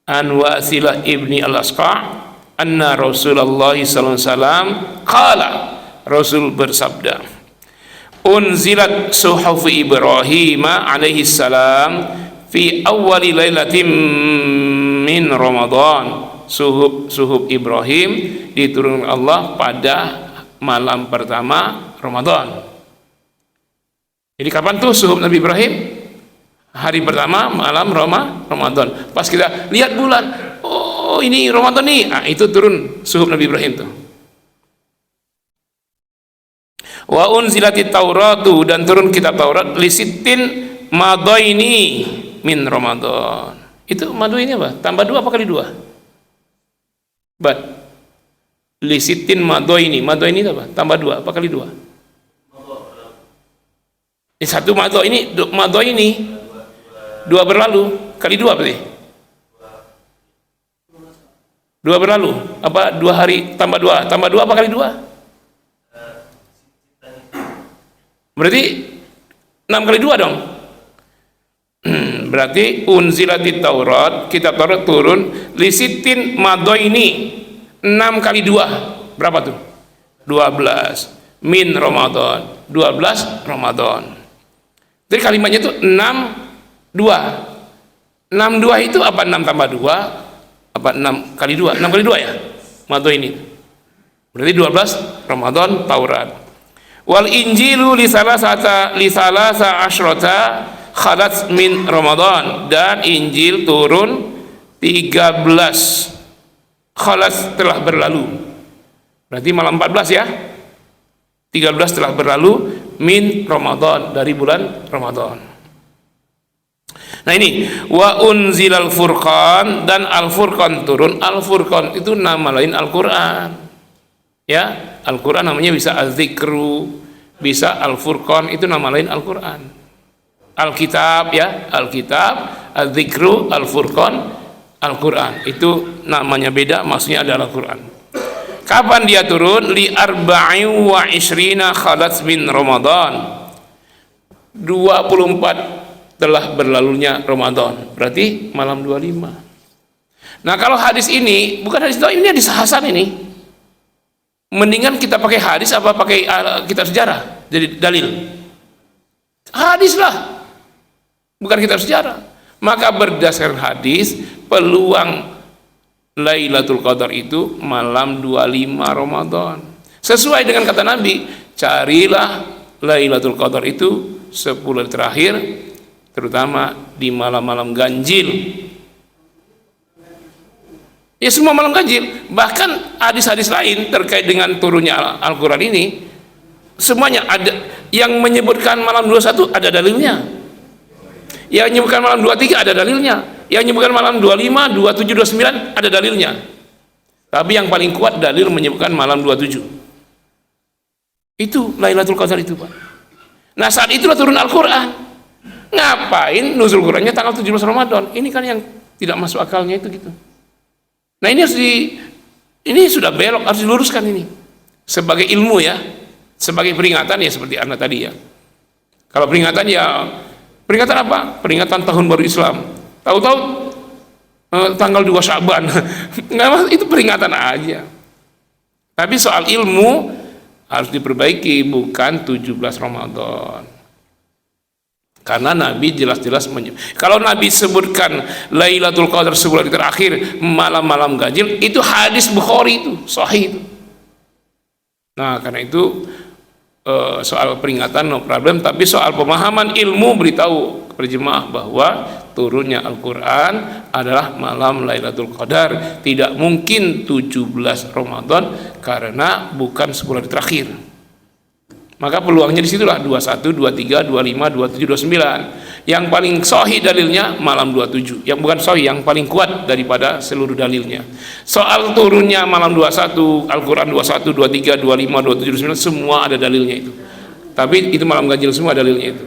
an Wasilah ibni Al-Asqa' anna Rasulullah sallallahu alaihi wasallam qala, Rasul bersabda, unzilat suhuf Ibrahim alaihi salam fi awwali lailatin min Ramadan. Suhuf Ibrahim diturunkan Allah pada malam pertama Ramadan. Jadi kapan tuh suhuf Nabi Ibrahim? Hari pertama malam Ramadan. Pas kita lihat bulan, oh ini Ramadan nih, itu turun suhuf Nabi Ibrahim tuh. Wa unzilatit Tauratu, dan turun kitab Taurat lisittin madaini min Ramadan. Itu madaini apa? Tambah 2 apa kali 2? Lisittin madaini. Madaini itu apa? Tambah 2 apa kali 2? Ini satu madaini, madaini 2 berlalu kali 2 berarti 2 berlalu apa 2 hari tambah 2 apa kali 2? Berarti 6 kali 2 dong. Berarti unzilatit Taurat, kitab Taurat turun lisittin madaini 6 kali 2 berapa tuh? 12 min Ramadan, 12 Ramadan. Jadi kalimatnya itu 62 itu apa? 6 tambah 2 apa 6 kali 2? 6 kali 2 ya? Madaini. Berarti 12 Ramadan Taurat. Wal Injilu li salasa asyrata khalat min Ramadan, dan Injil turun 13 khalat telah berlalu. Berarti malam 14 ya. 13 telah berlalu min Ramadan, dari bulan Ramadan. Nah ini wa unzilal furqan, dan Al-Furqan turun. Al-Furqan itu nama lain Al-Quran. Ya, Al-Quran namanya bisa Az-Zikru, bisa Al-Furqan, itu nama lain Al-Quran. Alkitab ya, Alkitab, Az-Zikru, Al-Furqan, Al-Quran. Itu namanya beda, maksudnya adalah Al-Quran. Kapan dia turun? Li arba'in wa ishrina khalat min Ramadan. 24 telah berlalunya Ramadan. Berarti malam 25. Nah, kalau hadis ini bukan hadis ini hadis hasan ini. Mendingan kita pakai hadis apa pakai kitab sejarah jadi dalil? Hadis lah, bukan kitab sejarah. Maka berdasarkan hadis, peluang Lailatul Qadar itu malam 25 Ramadan. Sesuai dengan kata Nabi, carilah Lailatul Qadar itu 10 hari terakhir, terutama di malam-malam ganjil. Ya semua malam ganjil. Bahkan hadis-hadis lain terkait dengan turunnya Al-Quran ini, semuanya ada. Yang menyebutkan malam 21 ada dalilnya, yang menyebutkan malam 23 ada dalilnya, yang menyebutkan malam 25, 27, 29 ada dalilnya. Tapi yang paling kuat dalil menyebutkan malam 27. Itu Lailatul Qadar itu, Pak. Nah, saat itulah turun Al-Quran. Ngapain nuzul Qurannya tanggal 17 Ramadan? Ini kan yang tidak masuk akalnya itu gitu. Nah, ini sudah belok, harus diluruskan ini. Sebagai ilmu ya, sebagai peringatan ya seperti Anda tadi ya. Kalau peringatan ya, peringatan apa? Peringatan tahun baru Islam. Tahu-tahu tanggal 2 Sya'ban. Nggak, itu peringatan aja. Tapi soal ilmu harus diperbaiki, bukan 17 Ramadan. Karena Nabi jelas-jelas kalau Nabi sebutkan Lailatul Qadar sebulan terakhir malam-malam ganjil, itu hadis Bukhari, itu sahih itu. Nah, karena itu soal peringatan no problem, tapi soal pemahaman ilmu beritahu kepada jemaah bahwa turunnya Al-Quran adalah malam Lailatul Qadar, tidak mungkin 17 Ramadan karena bukan 10 hari terakhir. Maka peluangnya disitulah 21, 23, 25, 27, 29. Yang paling sahih dalilnya malam 27. Yang bukan sahih, yang paling kuat daripada seluruh dalilnya. Soal turunnya malam 21, Al-Quran 21, 23, 25, 27, 29 semua ada dalilnya itu. Tapi itu malam ganjil semua dalilnya itu.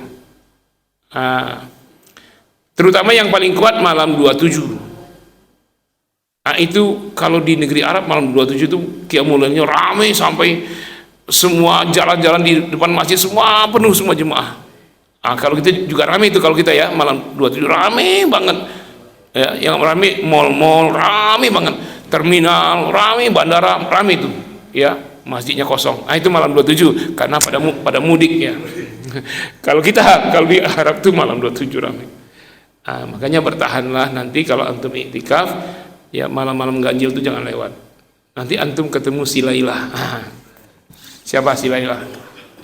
Terutama yang paling kuat malam 27. Nah, itu kalau di negeri Arab malam 27 itu qiyamul-lailnya ramai sampai semua jalan-jalan di depan masjid semua penuh, semua jemaah. Nah, kalau kita juga ramai itu, kalau kita ya malam 27 ramai banget. Ya, yang ramai mall-mall ramai banget, terminal ramai, bandara ramai itu. Ya, masjidnya kosong. Nah, itu malam 27 karena pada mudik ya. Kalau di Arab tuh malam 27 ramai. Nah, makanya bertahanlah nanti kalau antum iktikaf ya, malam-malam ganjil itu jangan lewat. Nanti antum ketemu si Lailah. Siapa si Lailah?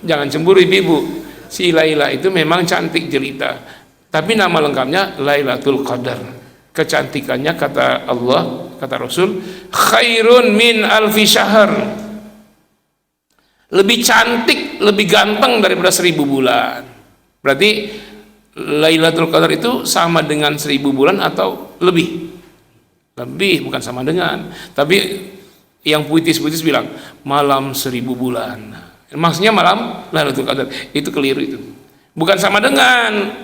Jangan cemburu ibu-ibu. Si Lailah itu memang cantik jelita, tapi nama lengkapnya Lailatul Qadar. Kecantikannya kata Allah, kata Rasul, khairun min alfi syahr. Lebih cantik, lebih ganteng daripada 1000 bulan. Berarti Lailatul Qadar itu sama dengan 1000 bulan atau lebih? Lebih, bukan sama dengan. Tapi yang puitis-puitis bilang malam 1000 bulan. Maksudnya malam Lailatul Qadar. Itu keliru itu. Bukan sama dengan.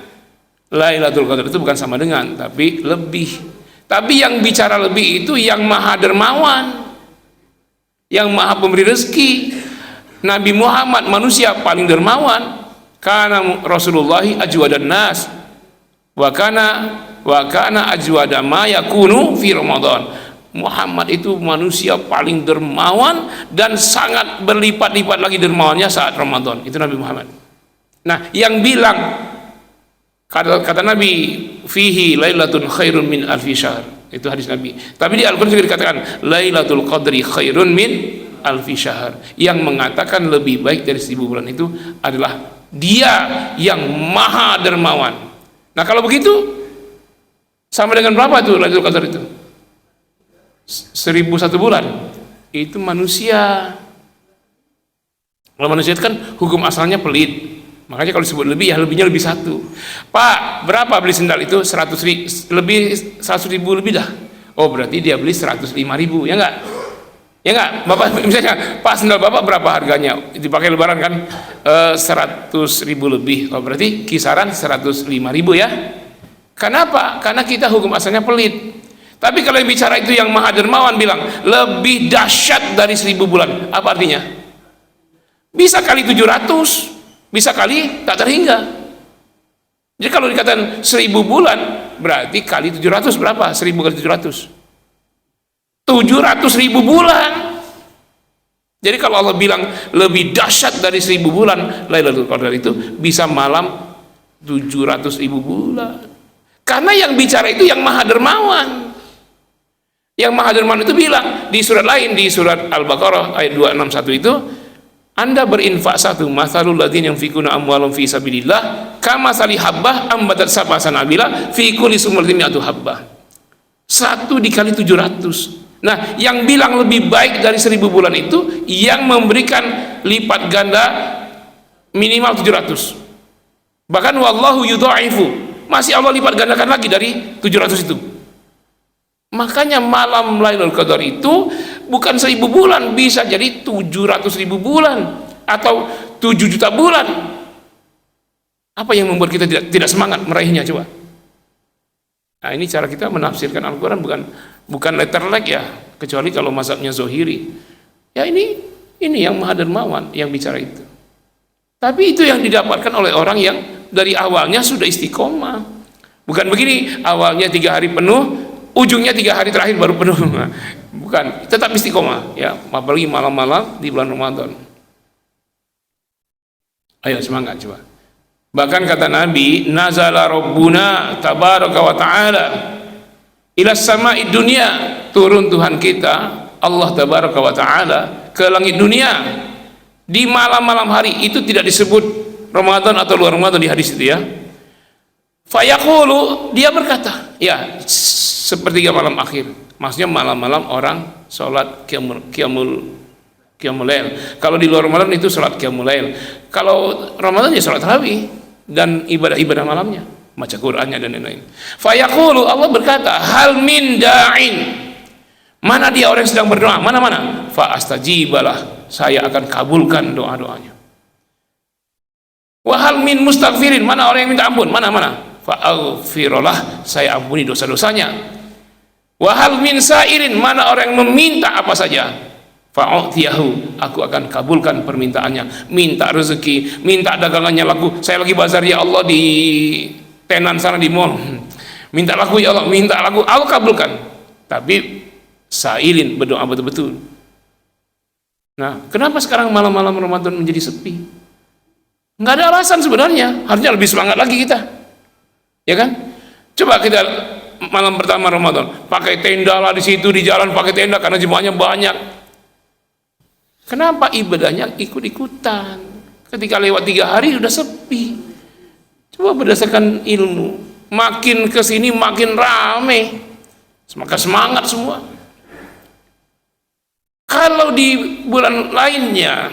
Lailatul Qadar itu bukan sama dengan, tapi lebih. Tapi yang bicara lebih itu yang maha dermawan, yang maha pemberi rezeki. Nabi Muhammad manusia paling dermawan. Karena Rasulullahi ajwadan nas. Wa kana ajwada ma yakunu fi Ramadan. Muhammad itu manusia paling dermawan dan sangat berlipat-lipat lagi dermawannya saat Ramadan. Itu Nabi Muhammad. Nah, yang bilang kata Nabi fihi lailatun khairun min alfi syahr. Itu hadis Nabi. Tapi di Al-Qur'an juga dikatakan Lailatul Qadri khairun min alfi syahr. Yang mengatakan lebih baik dari 1000 bulan itu adalah Dia yang maha dermawan. Nah, kalau begitu sama dengan berapa tuh Lailatul Qadar itu? 1001 bulan. Itu manusia. Kalau manusia itu kan hukum asalnya pelit. Makanya kalau disebut lebih, ya lebihnya lebih 1. Pak, berapa beli sendal itu? 100.000 lebih dah. Oh, berarti dia beli 105.000, ya enggak? Ya enggak? Bapak misalnya, Pak, sendal Bapak berapa harganya? Dipakai lebaran kan 100.000 lebih. Oh, berarti kisaran 105.000 ya. Kenapa? Karena kita hukum asalnya pelit. Tapi kalau yang bicara itu yang maha dermawan bilang lebih dahsyat dari 1000 bulan. Apa artinya? Bisa kali 700, bisa kali tak terhingga. Jadi kalau dikatakan 1000 bulan berarti kali 700 berapa? 1000 kali 700 700.000 bulan. Jadi kalau Allah bilang lebih dahsyat dari 1000 bulan, Lailatul Qadar itu bisa malam 700.000 bulan. Karena yang bicara itu yang maha dermawan. Yang Maha Dermawan itu bilang di surat lain, di surat Al-Baqarah ayat 261 itu, Anda berinfak satu, masalul ladzina yunfikuna amwalahum fi sabilillah kamatsali habbah ambatat sab'a sanabila fi kulli sumratin mi'atu habbah. 1 dikali 700. Nah, yang bilang lebih baik dari 1000 bulan itu yang memberikan lipat ganda minimal 700. Bahkan wallahu yudha'ifu, masih Allah lipat gandakan lagi dari 700 itu. Makanya malam Lailatul Qadar itu bukan 1000 bulan, bisa jadi 700.000 bulan atau 7 juta bulan. Apa yang membuat kita tidak semangat meraihnya, coba? Nah, ini cara kita menafsirkan Al-Quran, bukan letter like ya, kecuali kalau mazhabnya Zohiri. Ya ini yang Maha Dermawan yang bicara itu. Tapi itu yang didapatkan oleh orang yang dari awalnya sudah istiqomah. Bukan begini, awalnya 3 hari penuh, ujungnya 3 hari terakhir baru penuh. Bukan, tetap istiqomah ya, apalagi malam-malam di bulan Ramadan. Ayo semangat coba. Bahkan kata Nabi, nazala rabbuna tabaraka wa ta'ala ila sama'id dunya, turun Tuhan kita Allah tabaraka wa ta'ala ke langit dunia di malam-malam hari. Itu tidak disebut Ramadan atau luar Ramadan di hadis itu ya. Fayaqulu, dia berkata, ya sepertiga malam akhir, maksudnya malam-malam orang sholat qiyamul lail. Kalau di luar Ramadan itu sholat qiyamul lail, kalau Ramadan ya sholat tarawih dan ibadah-ibadah malamnya, baca Qur'annya dan lain-lain. Fayaqulu, Allah berkata, hal min da'in, mana dia orang yang sedang berdoa, mana fa astajibalah, saya akan kabulkan doa-doanya. Wa hal min mustaghfirin, mana orang yang minta ampun, mana fa aghfirullah, saya ampuni dosa-dosanya. Wa hal min sa'irin, mana orang yang meminta apa saja, fa'utiyahu, aku akan kabulkan permintaannya. Minta rezeki, minta dagangannya laku, saya lagi bazar ya Allah di tenan sana di mall, minta laku ya Allah, minta laku, aku kabulkan. Tapi sailin, berdoa betul-betul. Nah, kenapa sekarang malam-malam Ramadan menjadi sepi? Nggak ada alasan sebenarnya, harusnya lebih semangat lagi kita, ya kan? Coba kita malam pertama Ramadan pakai tenda lah di situ, di jalan pakai tenda karena jemaahnya banyak. Kenapa? Ibadahnya ikut-ikutan. Ketika lewat 3 hari sudah sepi. Coba berdasarkan ilmu, makin kesini makin rame, semakin semangat semua. Kalau di bulan lainnya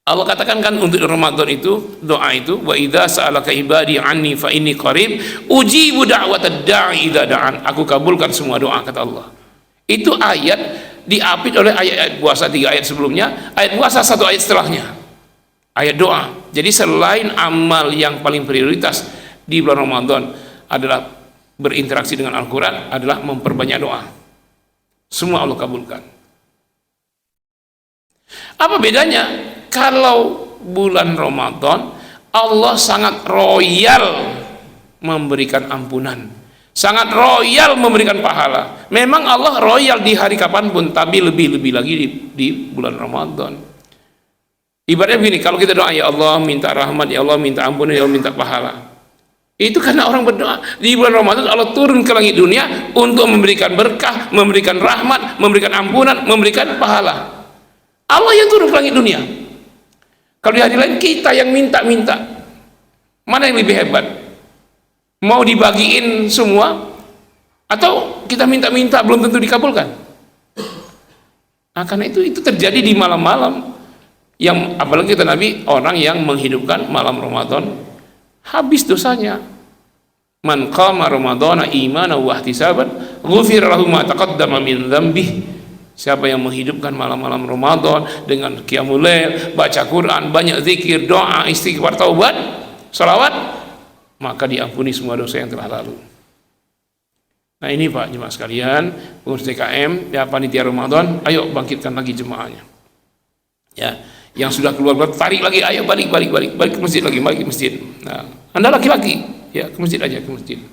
Allah katakan kan untuk Ramadan itu, doa itu, wa idza sa'alaka ibadi anni fa inni qarib ujibu da'watad da'i idza da'an, aku kabulkan semua doa, kata Allah. Itu ayat diapit oleh ayat-ayat puasa 3 ayat sebelumnya, ayat puasa 1 ayat setelahnya, ayat doa. Jadi selain amal yang paling prioritas di bulan Ramadan adalah berinteraksi dengan Al-Quran, adalah memperbanyak doa, semua Allah kabulkan. Apa bedanya? Kalau bulan Ramadan Allah sangat royal memberikan ampunan, sangat royal memberikan pahala. Memang Allah royal di hari kapanpun, tapi lebih-lebih lagi di bulan Ramadan. Ibaratnya begini, kalau kita doa ya Allah minta rahmat, ya Allah minta ampunan, ya Allah minta pahala, itu karena orang berdoa. Di bulan Ramadan Allah turun ke langit dunia untuk memberikan berkah, memberikan rahmat, memberikan ampunan, memberikan pahala. Allah yang turun ke langit dunia. Kalau di hari lain kita yang minta-minta, mana yang lebih hebat? Mau dibagiin semua atau kita minta-minta belum tentu dikabulkan? Nah, karena itu terjadi di malam-malam yang, apalagi kata Nabi, orang yang menghidupkan malam Ramadan habis dosanya. Man qama ramadhana imanan wa ihtisaban ghufira lahu ma taqaddama min dzambihi. Siapa yang menghidupkan malam-malam Ramadan dengan qiyamul lail, baca Quran, banyak zikir, doa, istighfar, taubat, salawat, maka diampuni semua dosa yang telah lalu. Nah ini Pak jemaah sekalian, pengurus DKM, ya panitia Ramadan, ayo bangkitkan lagi jemaahnya. Ya, yang sudah keluar tarik lagi, ayo balik ke masjid lagi, balik ke masjid. Nah, Anda laki-laki, ya ke masjid aja, ke masjid.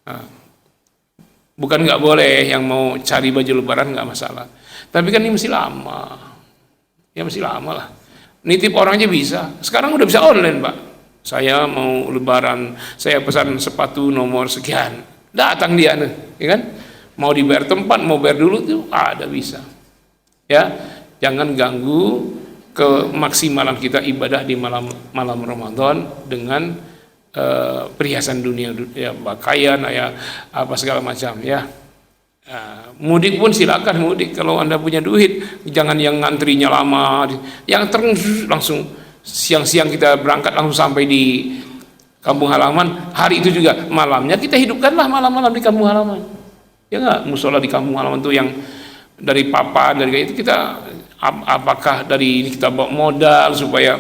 Nah, bukan nggak boleh yang mau cari baju lebaran nggak masalah, tapi kan ini masih lama, ya masih lama lah. Nitip orang aja bisa, sekarang udah bisa online Pak. Saya mau lebaran, saya pesan sepatu nomor sekian, datang dia nih, ya kan? Mau dibayar tempat, mau bayar dulu tuh ada bisa. Ya, jangan ganggu kemaksimalan kita ibadah di malam Ramadan dengan perhiasan dunia, ya, pakaian, ya, apa segala macam, ya. Mudik pun silakan mudik kalau Anda punya duit, jangan yang ngantrinya lama, yang langsung siang-siang kita berangkat langsung sampai di kampung halaman, hari itu juga malamnya kita hidupkanlah malam-malam di kampung halaman, ya nggak, musola di kampung halaman tuh yang dari papan, dari itu kita, apakah dari ini kita bawa modal supaya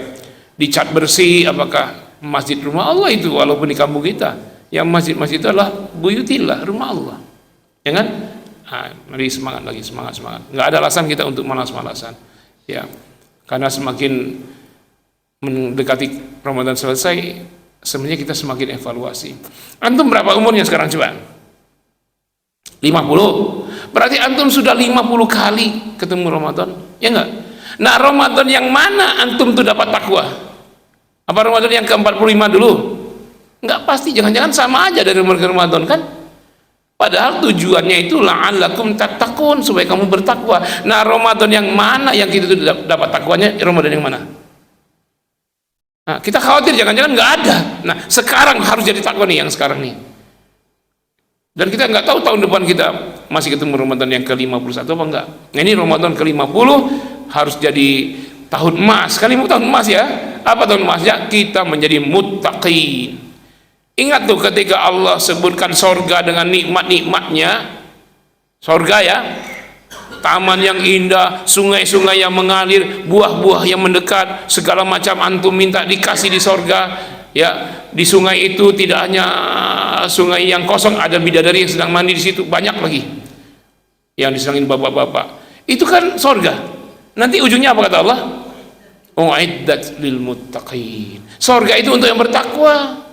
dicat bersih, apakah masjid rumah Allah itu, walaupun di kampung kita yang masjid-masjid itu adalah buyutillah, rumah Allah, ya kan? Mari semangat lagi, semangat. Nggak ada alasan kita untuk malas-malasan, ya, karena semakin mendekati Ramadan selesai, sebenarnya kita semakin evaluasi. Antum berapa umurnya sekarang coba? 50. Berarti antum sudah 50 kali ketemu Ramadan, ya enggak? Nah, Ramadan yang mana antum tuh dapat takwa? Apa Ramadan yang ke-45 dulu? Enggak pasti, jangan-jangan sama aja dari Ramadan ke Ramadan kan? Padahal tujuannya itu la'allakum tattaqun, supaya kamu bertakwa. Nah, Ramadan yang mana yang kita tuh dapat takwanya? Ramadan yang mana? Nah, kita khawatir jangan-jangan nggak ada. Nah, sekarang harus jadi takwa nih, yang sekarang nih. Dan kita nggak tahu tahun depan kita masih ketemu Ramadan yang ke-51 apa enggak. Nah, ini Ramadan ke-50 harus jadi tahun emas. Kan ini tahun emas ya. Apa tahun emasnya? Kita menjadi muttaqin. Ingat tuh ketika Allah sebutkan sorga dengan nikmat-nikmatnya. Sorga ya, taman yang indah, sungai-sungai yang mengalir, buah-buah yang mendekat, segala macam antum minta dikasih di sorga, ya. Di sungai itu tidak hanya sungai yang kosong, ada bidadari yang sedang mandi di situ, banyak lagi yang disenangin bapak-bapak. Itu kan sorga. Nanti ujungnya apa kata Allah? U'iddat lil muttaqin. Sorga itu untuk yang bertakwa.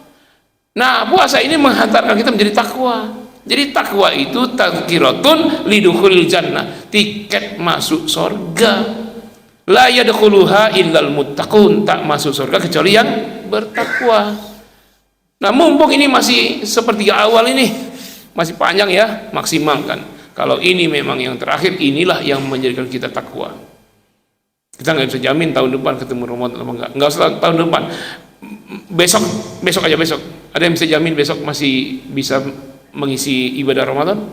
Nah, puasa ini menghantarkan kita menjadi takwa. Jadi takwa itu tazkiratun lidukhulil jannah, tiket masuk surga. La yadkhuluha illal muttaqun, tak masuk surga kecuali yang bertakwa. Nah, mumpung ini masih sepertiga awal ini, masih panjang ya, maksimalkan. Kalau ini memang yang terakhir, inilah yang menjadikan kita takwa. Kita nggak bisa jamin tahun depan ketemu Ramadan apa enggak usah tahun depan. Besok aja besok. Ada yang bisa jamin besok masih bisa mengisi ibadah Ramadan?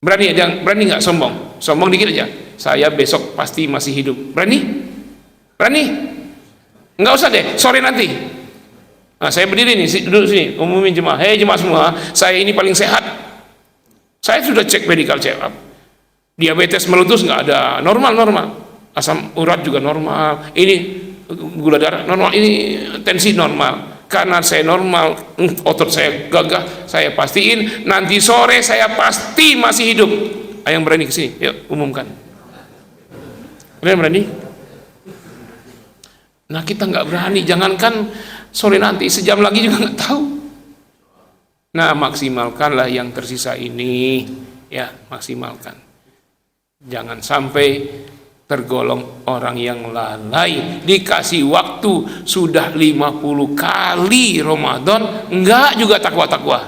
Berani ya? Berani nggak sombong? Sombong dikit aja. Saya besok pasti masih hidup. Berani? Berani? Nggak usah deh. Sore nanti. Nah, saya berdiri nih, duduk sini, umumin jemaah. Hei jemaah semua, saya ini paling sehat. Saya sudah cek medical check up. Diabetes meletus nggak ada, normal. Asam urat juga normal. Ini gula darah normal. Ini tensi normal. Karena saya normal, otot saya gagah, saya pastiin nanti sore saya pasti masih hidup. Ayo yang berani kesini, yuk umumkan. Kalian berani? Nah, kita nggak berani, jangankan sore nanti, sejam lagi juga nggak tahu. Nah, maksimalkanlah yang tersisa ini, ya maksimalkan. Jangan sampai tergolong orang yang lalai. Dikasih waktu sudah 50 kali Ramadan, enggak juga takwa-takwa.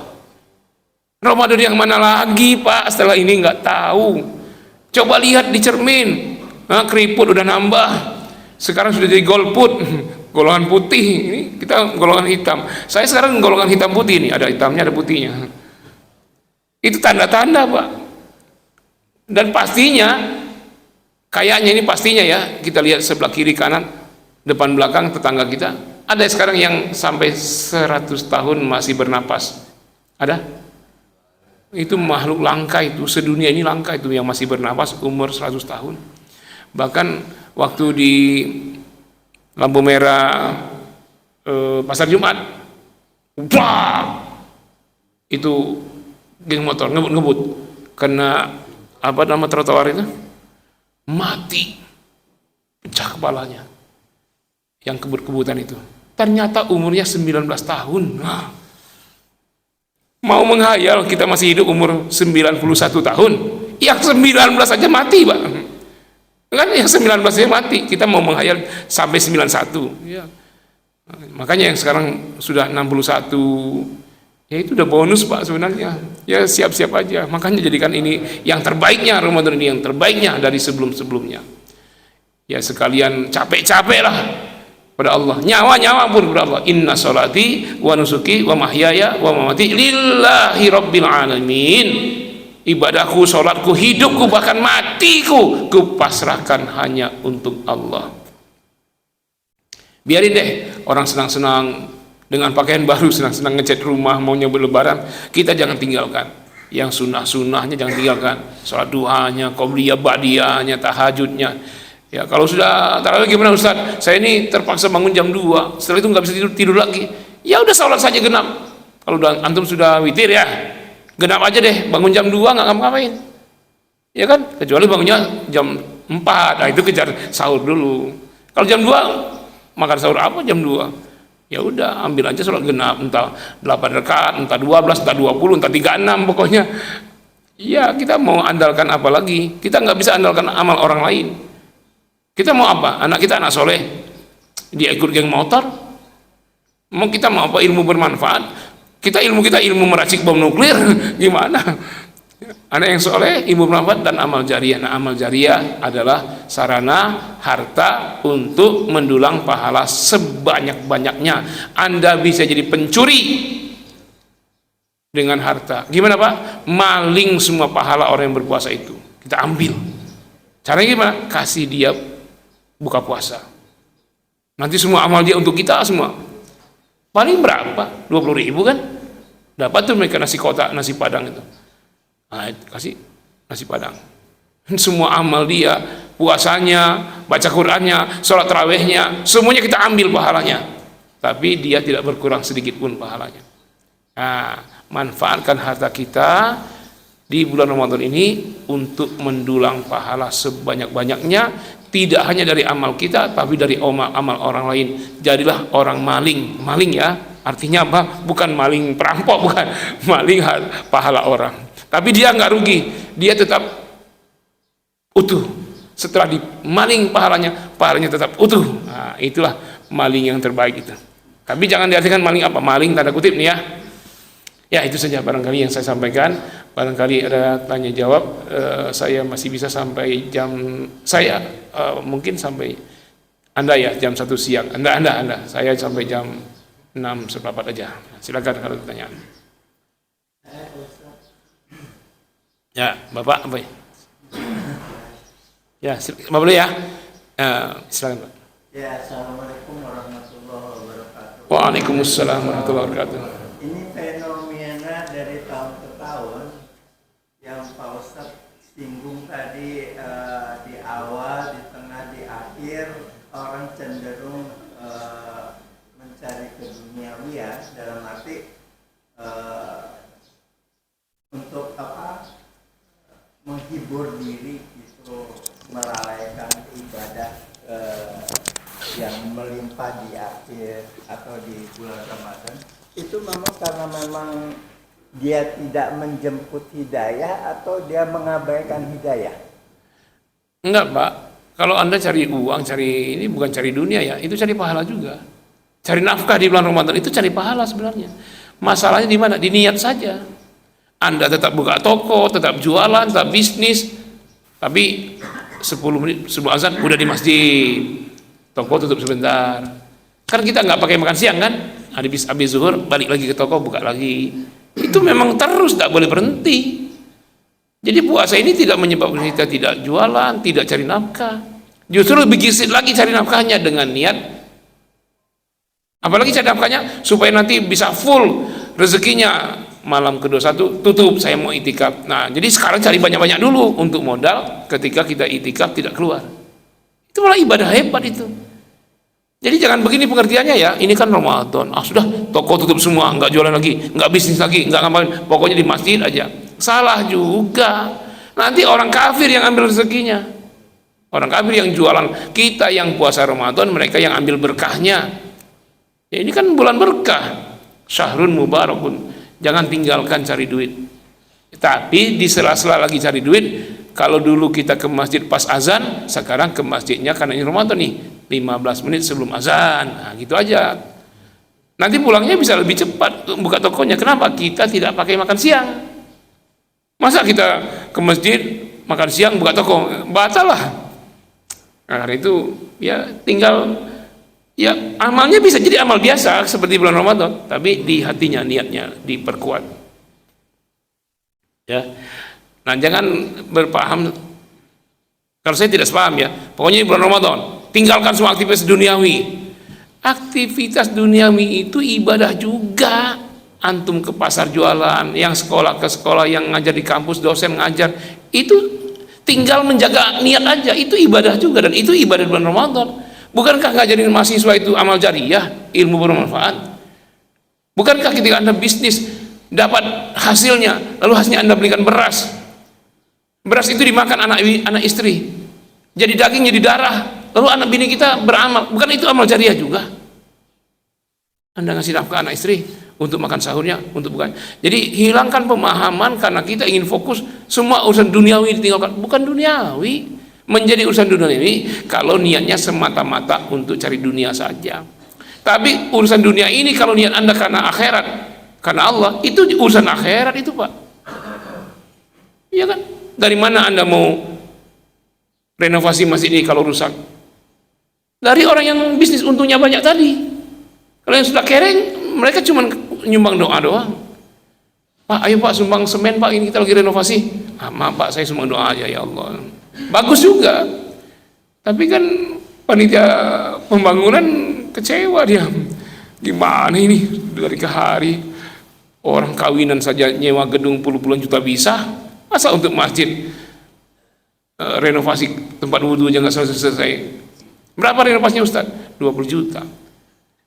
Ramadan yang mana lagi Pak setelah ini nggak tahu. Coba lihat di cermin, keriput udah nambah, sekarang sudah jadi golput, golongan putih. Ini kita golongan hitam. Saya sekarang golongan hitam putih nih, ada hitamnya ada putihnya. Itu tanda-tanda Pak. Dan pastinya, kayaknya ini pastinya ya, kita lihat sebelah kiri kanan, depan belakang tetangga kita, ada sekarang yang sampai 100 tahun masih bernapas. Ada? Itu makhluk langka itu, sedunia ini langka itu yang masih bernapas umur 100 tahun. Bahkan waktu di lampu merah Pasar Jumat, itu geng motor ngebut-ngebut kena apa nama trotoar itu, mati, pecah kepalanya yang kebut-kebutan itu. Ternyata umurnya 19 tahun. Nah, mau menghayal kita masih hidup umur 91 tahun, yang 19 aja mati Pak, kan yang 19 aja mati, kita mau menghayal sampai 91 ya. Makanya yang sekarang sudah 61 Ya itu udah bonus Pak sebenarnya. Ya siap-siap aja. Makanya jadikan ini yang terbaiknya, Ramadan ini yang terbaiknya dari sebelum-sebelumnya. Ya sekalian capek-capek lah pada Allah. Nyawa-nyawa pun kepada Allah. Inna sholati wa nusuki wa mahyaya wa mamati lillahi rabbil alamin. Ibadahku, sholatku, hidupku, bahkan matiku kupasrahkan hanya untuk Allah. Biarin deh orang senang-senang dengan pakaian baru, senang-senang ngecat rumah, maunya berlebaran. Kita jangan tinggalkan yang sunnah-sunnahnya, jangan tinggalkan sholat duhanya, qobliyah, ba'diyahnya, tahajudnya. Ya kalau sudah tarawih gimana Ustaz? Saya ini terpaksa bangun jam 2, setelah itu nggak bisa tidur lagi. Ya udah sholat saja genap. Kalau antum sudah witir ya genap aja deh, bangun jam 2 nggak ngapa-ngapain. Ya kan? Kecuali bangunnya jam 4, nah itu kejar sahur dulu. Kalau jam 2 makan sahur apa jam 2? Ya udah ambil aja sholat genap, entah 8 rakaat, entah 12, entah 20, entah 36 pokoknya. Ya kita mau andalkan apa lagi? Kita nggak bisa andalkan amal orang lain. Kita mau apa? Anak kita anak soleh, dia ikut geng motor. Mau kita mau apa? Ilmu bermanfaat. Kita ilmu meracik bom nuklir. Gimana? Anak yang soleh, ilmu bermanfaat dan amal jariah. Nah, amal jariah adalah sarana harta untuk mendulang pahala sebanyak-banyaknya. Anda bisa jadi pencuri dengan harta. Gimana Pak? Maling semua pahala orang yang berpuasa itu. Kita ambil. Caranya gimana? Kasih dia buka puasa. Nanti semua amal dia untuk kita semua. Paling berapa? 20.000 kan? Dapat tuh mereka nasi kotak, nasi padang itu. Nah, kasih nasi padang. Semua amal dia, puasanya, baca Qur'annya, sholat tarawihnya, semuanya kita ambil pahalanya. Tapi dia tidak berkurang sedikit pun pahalanya. Nah, manfaatkan harta kita di bulan Ramadan ini untuk mendulang pahala sebanyak-banyaknya, tidak hanya dari amal kita tapi dari amal orang lain. Jadilah orang maling ya, artinya apa? Bukan maling perampok, bukan maling pahala orang, tapi dia nggak rugi, dia tetap utuh. Setelah dimaling pahalanya tetap utuh. Nah, itulah maling yang terbaik itu. Tapi jangan diartikan maling apa? Maling tanda kutip nih ya. Ya itu saja barangkali yang saya sampaikan. Barangkali ada tanya jawab, saya masih bisa sampai jam mungkin sampai Anda ya jam 1 siang. Anda saya sampai jam 6:15 aja. Silakan kalau pertanyaan. Ya Bapak apa ya? Ya Bapak dulu ya. Silakan Pak. Ya, assalamualaikum warahmatullahi wabarakatuh. Waalaikumsalam warahmatullahi wabarakatuh. Ini fenomena dari tahun ke tahun yang Pak Ustadz singgung tadi, di awal, di tengah, di akhir, orang cenderung mencari keduniawian dalam arti untuk menghibur diri gitu, melalaikan ibadah yang melimpah di akhir atau di bulan Ramadan. Itu memang karena memang dia tidak menjemput hidayah atau dia mengabaikan hidayah? Enggak Pak, kalau Anda cari uang, cari ini bukan cari dunia ya, itu cari pahala juga. Cari nafkah di bulan Ramadan itu cari pahala sebenarnya. Masalahnya di mana? Di niat saja. Anda tetap buka toko, tetap jualan, tetap bisnis, tapi 10 menit sebelum azan udah di masjid, toko tutup sebentar. Kan kita nggak pakai makan siang kan? Habis zuhur balik lagi ke toko, buka lagi. Itu memang terus, tidak boleh berhenti. Jadi puasa ini tidak menyebabkan kita tidak jualan, tidak cari nafkah. Justru lebih gisit lagi cari nafkahnya dengan niat. Apalagi cari nafkahnya supaya nanti bisa full rezekinya. Malam ke-21 tutup, saya mau itikaf. Nah, jadi sekarang cari banyak-banyak dulu untuk modal ketika kita itikaf tidak keluar. Itu malah ibadah hebat itu. Jadi jangan begini pengertiannya ya, ini kan Ramadan, sudah toko tutup semua, nggak jualan lagi, nggak bisnis lagi, nggak ngapain, pokoknya di masjid aja. Salah juga. Nanti orang kafir yang ambil rezekinya, orang kafir yang jualan, kita yang puasa Ramadan, mereka yang ambil berkahnya. Ya, ini kan bulan berkah, syahrun mubarakun. Jangan tinggalkan cari duit. Tapi di sela-sela lagi cari duit, kalau dulu kita ke masjid pas azan, sekarang ke masjidnya karena ini Ramadan nih 15 menit sebelum azan. Nah, gitu aja. Nanti pulangnya bisa lebih cepat buka tokonya. Kenapa? Kita tidak pakai makan siang. Masa kita ke masjid makan siang buka toko? Batal lah. Nah, karena itu ya tinggal ya amalnya bisa jadi amal biasa seperti bulan Ramadan, tapi di hatinya niatnya diperkuat. Ya. Nah, jangan berpaham kalau saya tidak sepaham ya. Pokoknya bulan Ramadan tinggalkan semua aktivitas duniawi. Aktivitas duniawi itu ibadah juga. Antum ke pasar jualan, yang sekolah ke sekolah, yang ngajar di kampus, dosen ngajar, itu tinggal menjaga niat aja, itu ibadah juga, dan itu ibadah bulan Ramadan. Bukankah ngajarin mahasiswa itu amal jariyah, ilmu bermanfaat? Bukankah ketika Anda bisnis dapat hasilnya, lalu hasilnya Anda belikan beras, beras itu dimakan anak istri, jadi daging, jadi darah, lalu anak bini kita beramal, bukan itu amal jariyah juga? Anda ngasih nafkah anak istri untuk makan sahurnya, untuk bukan. Jadi hilangkan pemahaman karena kita ingin fokus semua urusan duniawi ditinggalkan. Bukan duniawi, menjadi urusan duniawi kalau niatnya semata-mata untuk cari dunia saja. Tapi urusan dunia ini kalau niat Anda karena akhirat, karena Allah, itu urusan akhirat itu, Pak. Iya kan? Dari mana Anda mau renovasi masjid ini kalau rusak? Dari orang yang bisnis untungnya banyak tadi. Kalau yang sudah kering, mereka cuma nyumbang doa doang. Pak, ayo Pak sumbang semen Pak, ini kita lagi renovasi. Maaf Pak, saya sumbang doa aja ya Allah. Bagus juga. Tapi kan panitia pembangunan kecewa dia. Gimana ini dari ke hari orang kawinan saja nyewa gedung puluhan juta bisa, masa untuk masjid renovasi tempat wudhu aja nggak selesai. Berapa renovasinya Ustaz? 20 juta.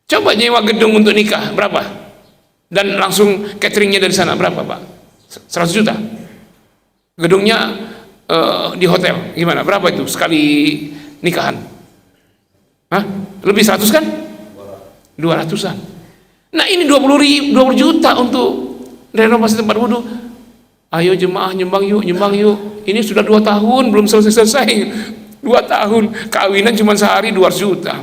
Coba nyewa gedung untuk nikah berapa? Dan langsung cateringnya dari sana berapa Pak? 100 juta. Gedungnya di hotel gimana? Berapa itu sekali nikahan? Hah? Lebih 100 kan? 200-an. Nah ini 20 juta untuk renovasi tempat wudhu. Ayo jemaah nyumbang yuk. Ini sudah 2 tahun belum selesai. 2 tahun kawinan cuma sehari 200 juta.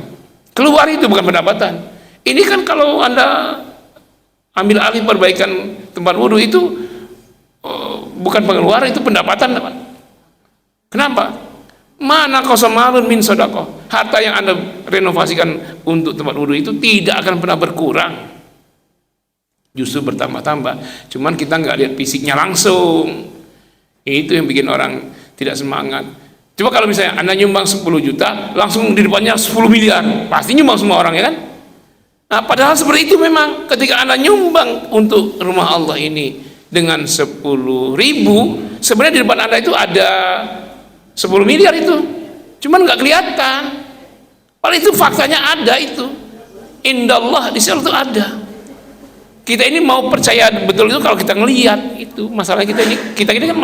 Keluar itu bukan pendapatan. Ini kan kalau Anda ambil alih perbaikan tempat wudhu itu bukan pengeluaran, itu pendapatan. Kenapa? Mana qasamalun min shadaqah. Harta yang Anda renovasikan untuk tempat wudhu itu tidak akan pernah berkurang, justru bertambah-tambah. Cuman kita nggak lihat fisiknya langsung. Itu yang bikin orang tidak semangat. Coba kalau misalnya Anda nyumbang 10 juta, langsung di depannya 10 miliar, pasti nyumbang semua orang, ya kan? Nah, padahal seperti itu memang ketika Anda nyumbang untuk rumah Allah ini dengan 10.000, sebenarnya di depan Anda itu ada 10 miliar itu, cuman nggak kelihatan. Padahal itu faktanya ada itu. Indallah di sana itu ada. Kita ini mau percaya betul itu kalau kita ngelihat itu. Masalah kita ini kan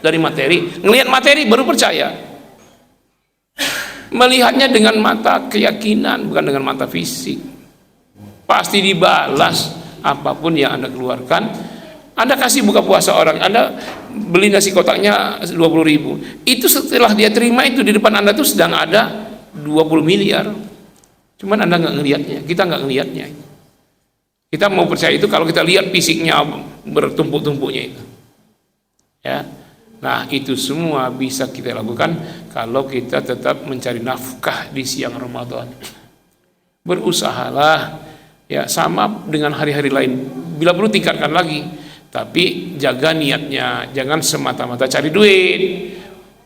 dari materi, ngelihat materi baru percaya. Melihatnya dengan mata keyakinan, bukan dengan mata fisik. Pasti dibalas apapun yang Anda keluarkan. Anda kasih buka puasa orang, Anda beli nasi kotaknya 20.000, itu setelah dia terima itu di depan Anda tuh sedang ada 20 miliar. Cuman Anda nggak ngelihatnya, kita nggak ngelihatnya. Kita mau percaya itu kalau kita lihat fisiknya bertumpuk-tumpuknya itu. Ya. Nah, itu semua bisa kita lakukan kalau kita tetap mencari nafkah di siang Ramadan. Berusahalah ya sama dengan hari-hari lain. Bila perlu tingkatkan lagi, tapi jaga niatnya, jangan semata-mata cari duit.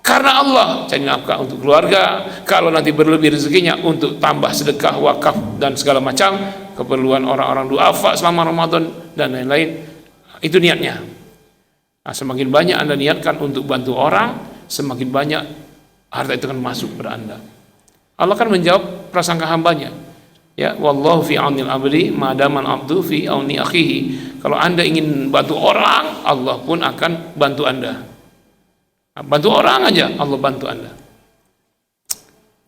Karena Allah, cari nafkah untuk keluarga. Kalau nanti berlebih rezekinya untuk tambah sedekah, wakaf dan segala macam keperluan orang-orang duafa selama Ramadan dan lain-lain. Itu niatnya. Nah, semakin banyak Anda niatkan untuk bantu orang, semakin banyak harta itu akan masuk kepada Anda. Allah akan menjawab prasangka hambanya. Ya, wallahu fi aunil abdi madaman abdu fi auni akhihi. Kalau Anda ingin bantu orang, Allah pun akan bantu Anda. Bantu orang aja, Allah bantu Anda.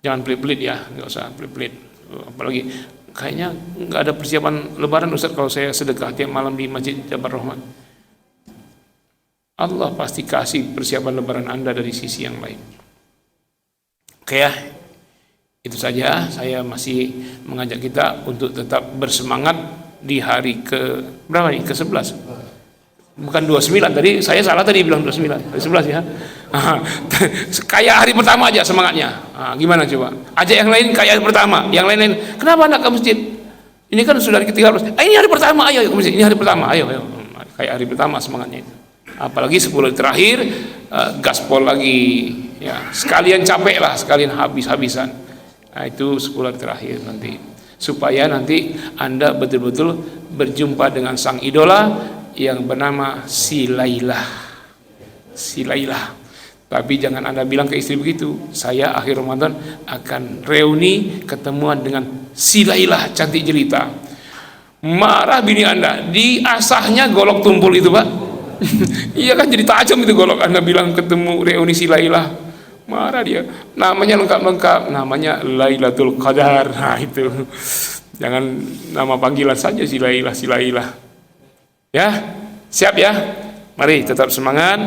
Jangan pelit-pelit ya, nggak usah pelit-pelit. Apalagi kayaknya nggak ada persiapan Lebaran Ustaz kalau saya sedekah tiap malam di Masjid Jabar Rahman. Allah pasti kasih persiapan Lebaran Anda dari sisi yang lain. Oke ya, Itu saja, saya masih mengajak kita untuk tetap bersemangat di hari ke berapa nih? Ke-11. Bukan 29 tadi, saya salah tadi bilang 29. 11 ya. Kayak hari pertama aja semangatnya. Gimana coba? Ajak yang lain kayak hari pertama, yang lain-lain. Kenapa anak ke masjid? Ini kan sudah hari ke-13. Ini hari pertama, ayo ke masjid. Ini hari pertama, ayo. Kayak hari pertama semangatnya itu. Apalagi 10 hari terakhir, gaspol lagi. Ya, sekalian capek lah, sekalian habis-habisan. Nah, itu 10 hari terakhir nanti. Supaya nanti Anda betul-betul berjumpa dengan sang idola yang bernama si Lailah. Si Lailah. Tapi jangan Anda bilang ke istri begitu. Saya akhir Ramadan akan reuni ketemuan dengan si Lailah cantik jelita. Marah bini Anda, diasahnya golok tumpul itu, Pak. Iya kan, jadi tajam itu golok. Anda bilang ketemu reuni si Lailah, marah dia. Namanya lengkap-lengkap, namanya Lailatul Qadar. Nah itu, jangan nama panggilan saja si Lailah, si Lailah. Ya, siap ya. Mari tetap semangat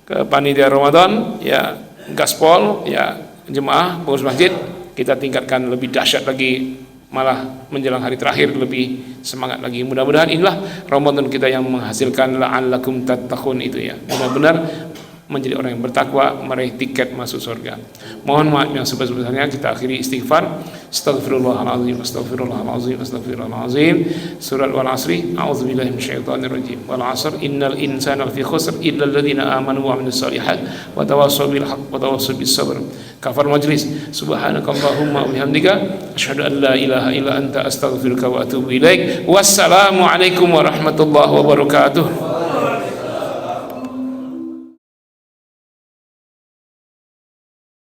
ke panitia Ramadan, ya, gaspol, ya, jemaah, pengurus masjid, kita tingkatkan lebih dahsyat lagi, malah menjelang hari terakhir lebih semangat lagi. Mudah-mudahan inilah Ramadan kita yang menghasilkan la'allakum tattaqun itu ya. Benar-benar menjadi orang yang bertakwa, meraih tiket masuk surga. Mohon maaf yang sebesar-besarnya, kita akhiri istighfar. Astaghfirullahaladzim, astaghfirullahaladzim, astaghfirullahaladzim. Surat Wal Asri, a'udzubillahi minasyaitonirrajim. Wal 'asr, innal insana lafi khusr illa alladziina aamanu wa 'amilus shalihat wa tawassaw bil haqq wa tawassaw bis sabr. Kafar majlis. Subhanakallahumma wa bihamdika asyhadu an la ilaha illa anta astaghfiruka wa atubu ilaik. Wassalamu alaikum warahmatullahi wabarakatuh.